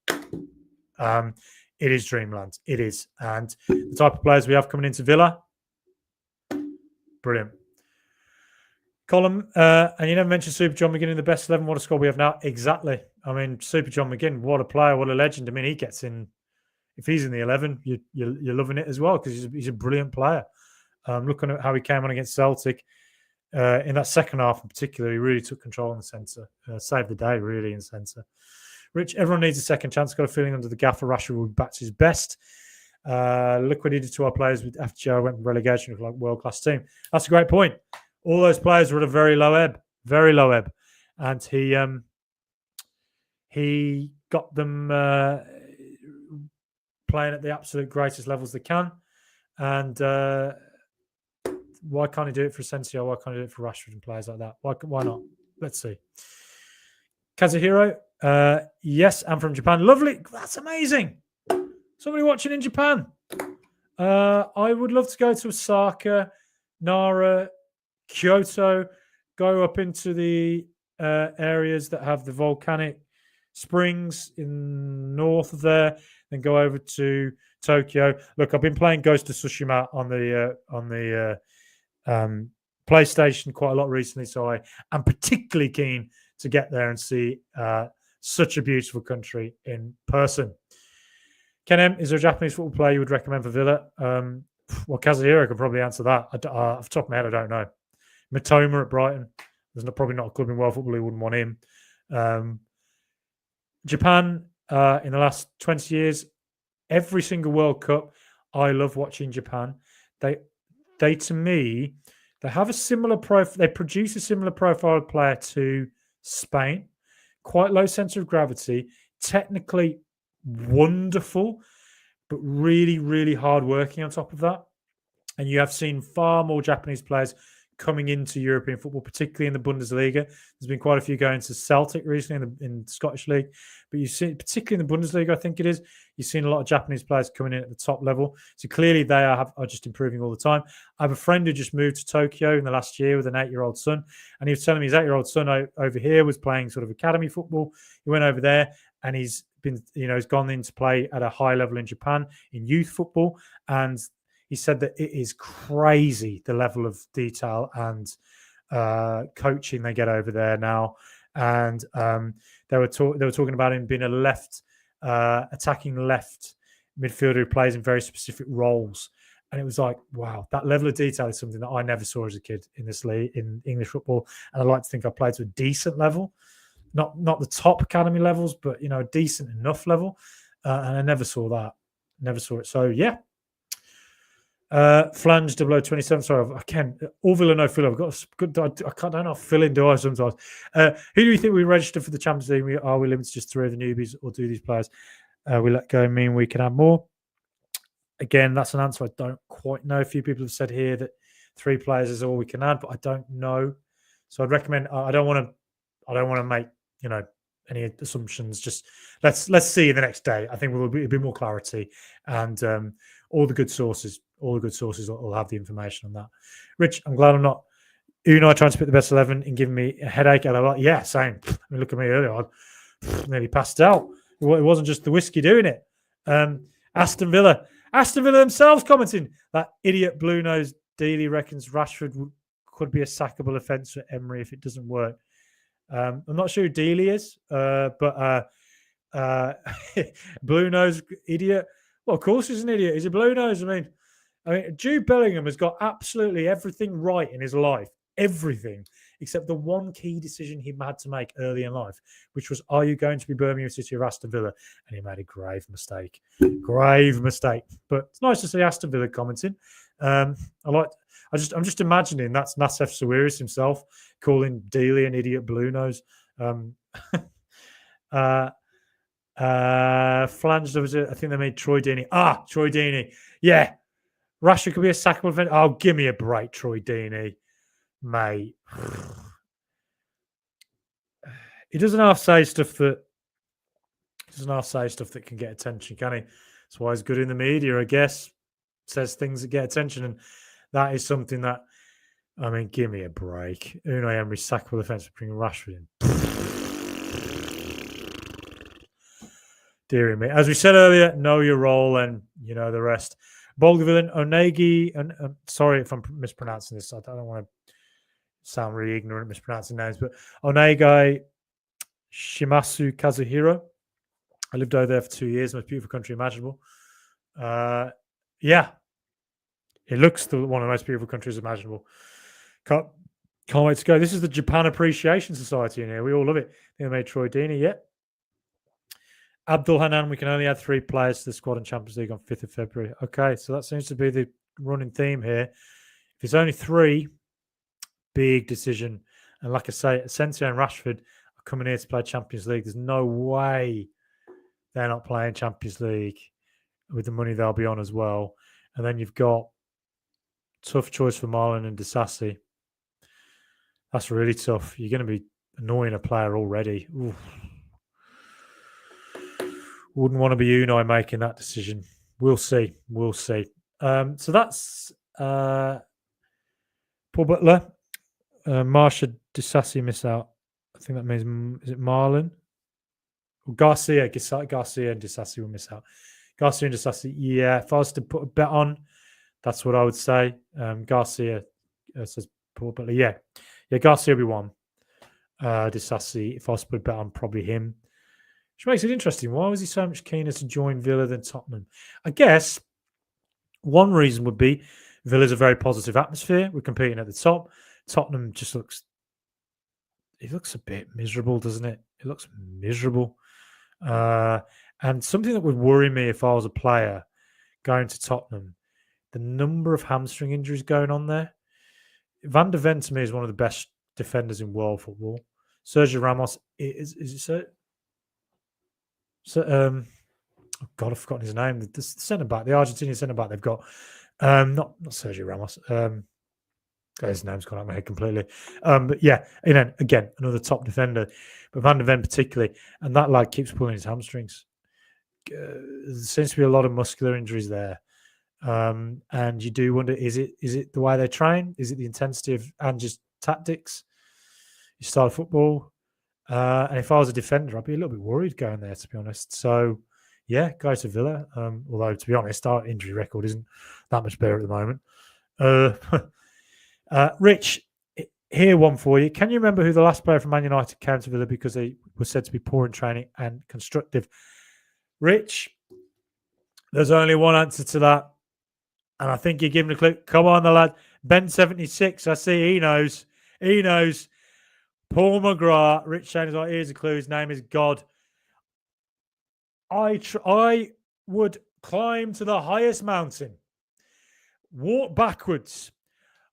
It is dreamland. It is. And the type of players we have coming into Villa, brilliant. Colin, and you never mentioned Super John McGinn in the best 11. What a squad we have now. Exactly. I mean, Super John McGinn, what a player, what a legend. I mean, he gets in. If he's in the 11, you're loving it as well because he's a brilliant player. Looking at how he came on against Celtic in that second half in particular, he really took control in the centre. Saved the day, really, in the centre. Rich, everyone needs a second chance. Got a feeling under the gaffer, Rashford will be back to his best. Look what he did to our players after Joe went from relegation. Looked like a world-class team. That's a great point. All those players were at a very low ebb, and he got them playing at the absolute greatest levels they can. And why can't he do it for Asensio? Why can't he do it for Rashford and players like that? Why not? Let's see. Kazuhiro, yes, I'm from Japan. Lovely. That's amazing. Somebody watching in Japan. I would love to go to Osaka, Nara, Kyoto, go up into the areas that have the volcanic springs in north of there, then go over to Tokyo. Look, I've been playing Ghost of Tsushima on the PlayStation quite a lot recently, so I am particularly keen to get there and see such a beautiful country in person. Ken M, is there a Japanese football player you would recommend for Villa? Well, Kazuhiro could probably answer that. Off the top of my head, I don't know. Matoma at Brighton. There's probably not a club in world football who wouldn't want him. Japan, in the last 20 years, every single World Cup, I love watching Japan. They to me, they have a similar profile. They produce a similar profile player to Spain. Quite low center of gravity, technically wonderful, but really, really hard working on top of that. And you have seen far more Japanese players coming into European football, particularly in the Bundesliga. There's been quite a few going to Celtic recently in the Scottish League, but you've seen, particularly in the Bundesliga, I think it is, you've seen a lot of Japanese players coming in at the top level. So clearly they are just improving all the time. I have a friend who just moved to Tokyo in the last year with an 8-year-old son, and he was telling me his 8-year-old son over here was playing sort of academy football. He went over there and he's gone in to play at a high level in Japan in youth football, and he said that it is crazy the level of detail and coaching they get over there now. And they were talking about him being a attacking left midfielder who plays in very specific roles. And it was like, wow, that level of detail is something that I never saw as a kid in this league, in English football. And I like to think I played to a decent level, not the top academy levels, but a decent enough level. And I never saw that. Never saw it. So yeah. Flange 0027. Sorry, I can't. All Villa, no Villa. I've got a good. I don't know. Fill in, do I sometimes? Who do you think we register for the Champions League? Are we limited to just 3 of the newbies, or do these players we let go mean we can have more? Again, that's an answer I don't quite know. A few people have said here that 3 players is all we can add, but I don't know. So I'd recommend. I don't want to make any assumptions. Just let's see the next day. I think there will be a bit more clarity, and all the good sources will have the information on that. Rich, I'm glad I'm not Unai trying to pick the best 11 and giving me a headache. Yeah, same. I mean, look at me earlier. I nearly passed out. It wasn't just the whiskey doing it. Aston Villa themselves commenting that idiot blue-nosed Dealey reckons Rashford could be a sackable offence for Emery if it doesn't work. I'm not sure who Dealey is, but Blue nose idiot. Well, of course he's an idiot. He's a blue nose. I mean, Jude Bellingham has got absolutely everything right in his life. Everything except the one key decision he had to make early in life, which was, are you going to be Birmingham City or Aston Villa? And he made a grave mistake. Grave mistake. But it's nice to see Aston Villa commenting. I'm just imagining that's Nassef Sawiris himself calling Dealey an idiot blue nose. Flanged, I think they made Troy Deeney. Troy Deeney. Yeah. Rashford could be a sackable event. Oh, give me a break, Troy Deeney. Mate. He doesn't half say stuff that can get attention, can he? That's why he's good in the media, I guess. Says things that get attention, and that is something that, I mean, give me a break. Unai Emery sackable offence for bringing Rashford in. Dear me. As we said earlier, know your role and you know the rest. Boulder Villain, Onegi, and sorry if I'm mispronouncing this. I don't want to sound really ignorant mispronouncing names, but Onegai Shimasu Kazuhiro. I lived over there for 2 years, most beautiful country imaginable. Yeah, it looks one of the most beautiful countries imaginable. Can't wait to go. This is the Japan Appreciation Society in here. We all love it. They made Troy Deeney, yeah. Abdul Hanan, we can only add 3 players to the squad in Champions League on 5th of February. Okay, so that seems to be the running theme here. If it's only 3, big decision. And like I say, Asensio and Rashford are coming here to play Champions League. There's no way they're not playing Champions League with the money they'll be on as well. And then you've got tough choice for Marlon and Disasi. That's really tough. You're going to be annoying a player already. Oof. Wouldn't want to be Unai making that decision. We'll see. So that's Paul Butler. Marsha Disasi miss out. I think that means, is it Marlon? Or Garcia and Disasi will miss out. Garcia and Disasi, yeah. If I was to put a bet on, that's what I would say. Garcia says Paul Butler. Yeah, Garcia will be one. Disasi, if I was to put a bet on, probably him. Which makes it interesting. Why was he so much keener to join Villa than Tottenham? I guess one reason would be Villa's a very positive atmosphere. We're competing at the top. Tottenham just looks a bit miserable, doesn't it? It looks miserable. And something that would worry me if I was a player going to Tottenham, the number of hamstring injuries going on there. Van der Ven, to me, is one of the best defenders in world football. Sergio Ramos, is it so? So, oh God, I've forgotten his name. The centre back, the Argentinian centre back they've got. Not Sergio Ramos. His name's gone out of my head completely. But yeah, again, another top defender, but Van der Ven particularly, and that lad keeps pulling his hamstrings. There seems to be a lot of muscular injuries there, and you do wonder: is it the way they train? Is it the intensity of and just tactics? You start football. And if I was a defender, I'd be a little bit worried going there, to be honest. So, yeah, go to Villa. Although, to be honest, our injury record isn't that much better at the moment. Rich, here one for you. Can you remember who the last player from Man United came to Villa because they were said to be poor in training and constructive? Rich, there's only one answer to that. And I think you're giving a clue. Come on, the lad. Ben76, I see he knows. He knows. Paul McGrath, Rich Shane is like, here's a clue. His name is God. I would climb to the highest mountain, walk backwards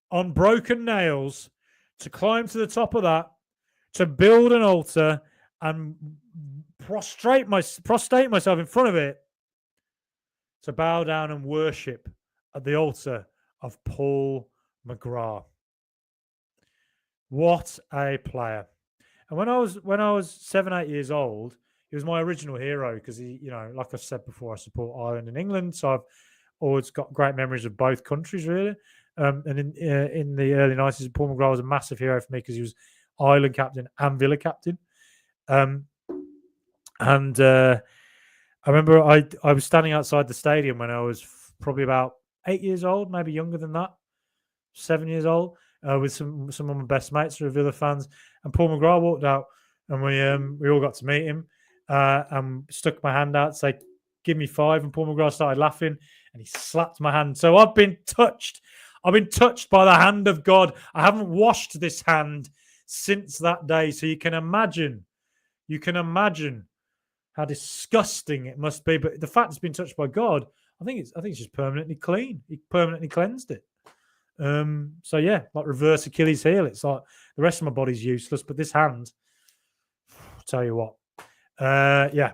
on broken nails to climb to the top of that, to build an altar and prostrate myself in front of it, to bow down and worship at the altar of Paul McGrath. What a player. And when I was 7-8 years old, he was my original hero because he, like I've said before, I support Ireland and England. So I've always got great memories of both countries, really. And in the early 90s, Paul McGrath was a massive hero for me because he was Ireland captain and Villa captain. I remember I was standing outside the stadium when I was probably about 8 years old, maybe younger than that, 7 years old. With some of my best mates who are Villa fans, and Paul McGrath walked out, and we all got to meet him. and stuck my hand out, say, "Give me 5." And Paul McGrath started laughing, and he slapped my hand. So I've been touched. I've been touched by the hand of God. I haven't washed this hand since that day. So you can imagine how disgusting it must be. But the fact it's been touched by God, I think it's just permanently clean. He permanently cleansed it. So yeah, like reverse Achilles heel. It's like the rest of my body's useless, but this hand, I'll tell you what. Yeah.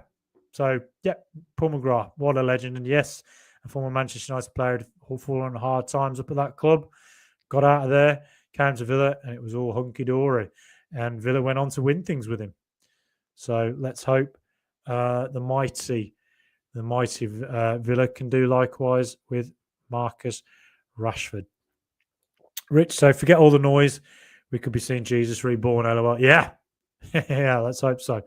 So yeah, Paul McGrath, what a legend. And yes, a former Manchester United player who fallen on hard times up at that club, got out of there, came to Villa, and it was all hunky-dory. And Villa went on to win things with him. So let's hope the mighty Villa can do likewise with Marcus Rashford. Rich, so forget all the noise. We could be seeing Jesus reborn. LOL. Yeah. Yeah, let's hope so.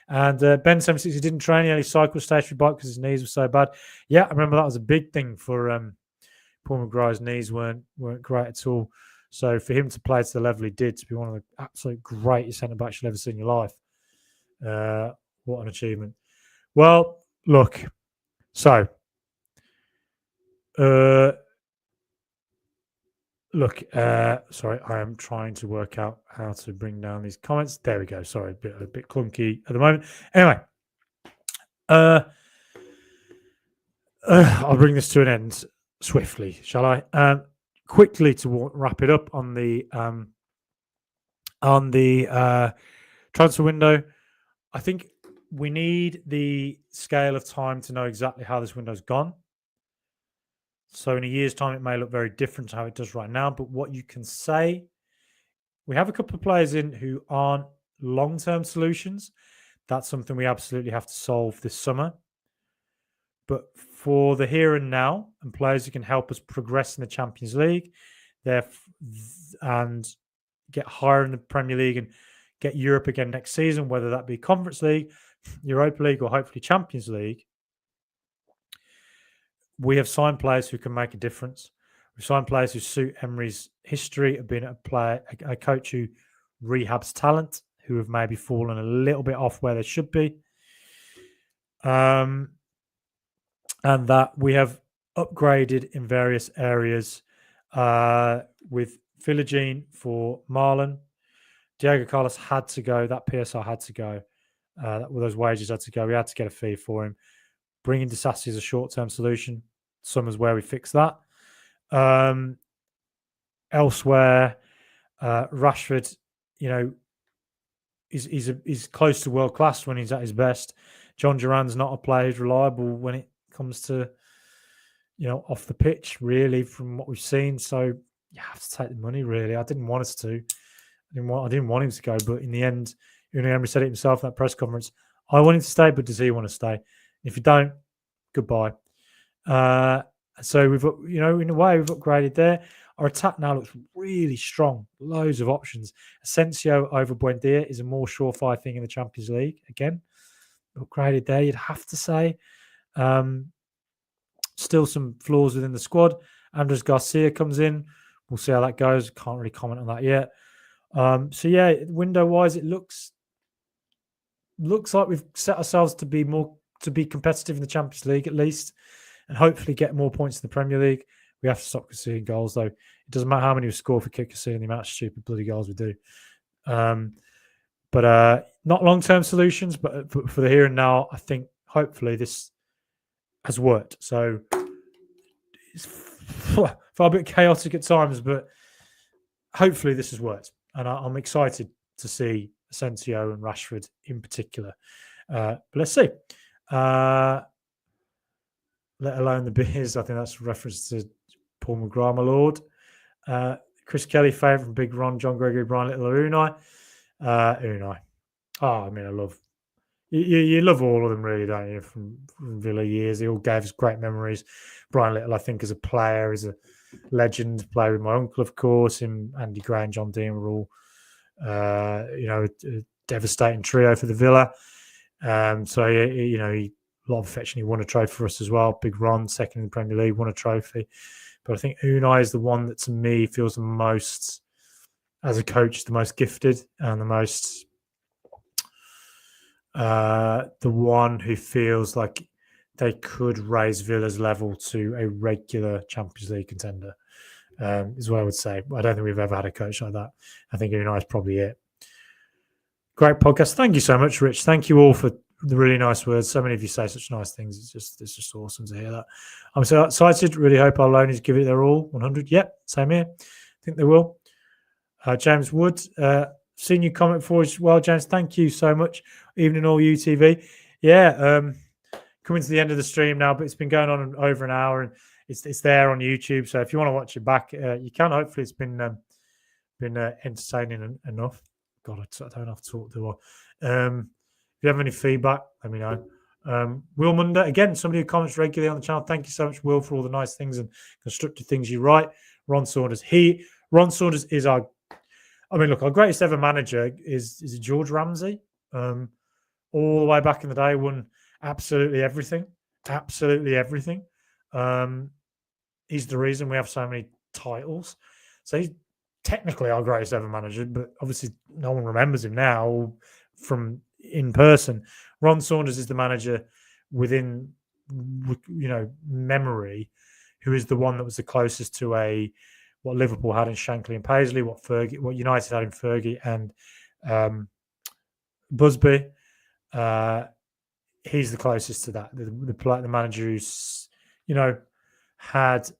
And Ben 76, he didn't train. He only cycled stationary bike because his knees were so bad. Yeah, I remember that was a big thing for Paul McGrath's knees weren't great at all. So for him to play to the level he did, to be one of the absolute greatest centre backs you'll ever see in your life, what an achievement. Well, look, so sorry, I am trying to work out how to bring down these comments. There we go. Sorry, a bit clunky at the moment. Anyway, I'll bring this to an end swiftly, shall I? Quickly to wrap it up on the transfer window. I think we need the scale of time to know exactly how this window's gone. So in a year's time, it may look very different to how it does right now. But what you can say, we have a couple of players in who aren't long-term solutions. That's something we absolutely have to solve this summer. But for the here and now, and players who can help us progress in the Champions League, and get higher in the Premier League and get Europe again next season, whether that be Conference League, Europa League, or hopefully Champions League, we have signed players who can make a difference. We've signed players who suit Emery's history of being a coach who rehabs talent, who have maybe fallen a little bit off where they should be. And that we have upgraded in various areas with Philogene for Marlon. Diego Carlos had to go. That PSR had to go. Those wages had to go. We had to get a fee for him. Bringing Disasi as a short-term solution. Summer's where we fix that. Elsewhere, Rashford, is close to world class when he's at his best. John Duran's not a player who's reliable when it comes to, off the pitch, really, from what we've seen. So you have to take the money, really. I didn't want us to. I didn't want him to go, but in the end, Emery said it himself in that press conference. I want him to stay, but does he want to stay? If you don't, goodbye. So we've, in a way, we've upgraded there. Our attack now looks really strong. Loads of options. Asensio over Buendia is a more surefire thing in the Champions League. Again, upgraded there, you'd have to say. Still some flaws within the squad. Andres Garcia comes in. We'll see how that goes. Can't really comment on that yet. So yeah, window-wise, it looks like we've set ourselves to be competitive in the Champions League at least, and hopefully get more points in the Premier League. We have to stop conceding goals, though. It doesn't matter how many we score for kick conceding the amount of stupid bloody goals we do. But not long-term solutions, but for the here and now, I think hopefully this has worked. So it's far a bit chaotic at times, but hopefully this has worked. And I'm excited to see Asensio and Rashford in particular. But let's see. Let alone the beers. I think that's a reference to Paul McGrath, my lord. Chris Kelly, favourite from Big Ron, John Gregory, Brian Little, or Unai. Unai. Oh, I mean, I love... You love all of them, really, don't you, from Villa years. They all gave us great memories. Brian Little, I think, as a player, is a legend. Play with my uncle, of course. Him, Andy Gray and John Dean were all, a devastating trio for the Villa. So, he a lot of affection. He won a trophy for us as well. Big Ron, second in the Premier League, won a trophy. But I think Unai is the one that, to me, feels the most, as a coach, the most gifted and the most the one who feels like they could raise Villa's level to a regular Champions League contender, is what I would say. I don't think we've ever had a coach like that. I think United's probably it. Great podcast. Thank you so much, Rich. Thank you all for the really nice words. So many of you say such nice things. It's just awesome to hear that. I'm so excited. Really hope our loanies give it their all. 100. Yep, same here. I think they will. James Wood, seen your comment for as well, James. Thank you so much. Evening all UTV. Yeah, coming to the end of the stream now, but it's been going on over an hour and it's there on YouTube. So if you want to watch it back, you can. Hopefully, it's been entertaining enough. God, I don't have to talk to her. If you have any feedback, let me know. Will Munder, again, somebody who comments regularly on the channel. Thank you so much, Will, for all the nice things and constructive things you write. Ron Saunders is our. I mean, look, our greatest ever manager is George Ramsay. All the way back in the day, won absolutely everything. Absolutely everything. He's the reason we have so many titles. So he's technically our greatest ever manager, but obviously no one remembers him now from in person. Ron Saunders is the manager within, memory, who is the one that was the closest to what Liverpool had in Shankly and Paisley, what United had in Fergie and Busby. He's the closest to that. The manager who's, had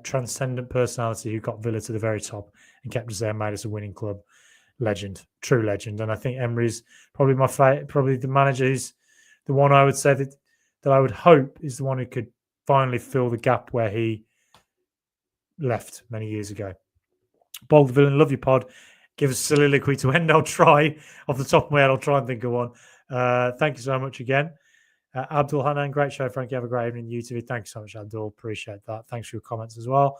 transcendent personality, who got Villa to the very top and kept us there and made us a winning club. Legend, true legend. And I think Emery's probably my favorite, probably the manager who's the one I would say that I would hope is the one who could finally fill the gap where he left many years ago. Bold Villain, love your pod. Give us a soliloquy to end. I'll try. Off the top of my head, I'll try and think of one. Thank you so much again. Abdul Hanan, great show, Frankie. Have a great evening, YouTube. Thank you so much, Abdul. Appreciate that. Thanks for your comments as well.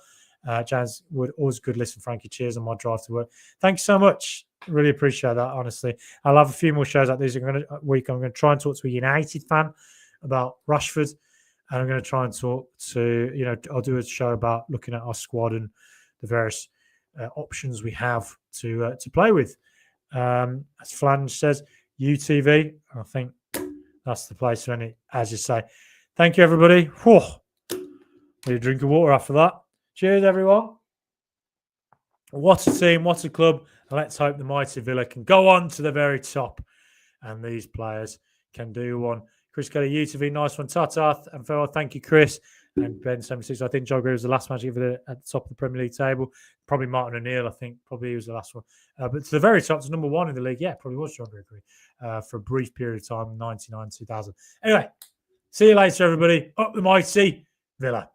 James Wood, always a good listen, Frankie. Cheers on my drive to work. Thank you so much. Really appreciate that, honestly. I'll have a few more shows like this week. I'm going to try and talk to a United fan about Rashford. And I'm going to try and talk to, I'll do a show about looking at our squad and the various options we have to play with. As Flange says, UTV, I think that's the place, isn't it? As you say. Thank you, everybody. Whew. Need a drink of water after that. Cheers, everyone. What a team, what a club. And let's hope the mighty Villa can go on to the very top. And these players can do one. Chris Kelly, UTV, nice one. Tata and farewell. Thank you, Chris. And Ben76, I think Joe Gray was the last match at the top of the Premier League table. Probably Martin O'Neill, I think. Probably he was the last one. But to the very top, to number one in the league. Yeah, probably was John Gregory for a brief period of time, 99, 2000. Anyway, see you later, everybody. Up the mighty Villa.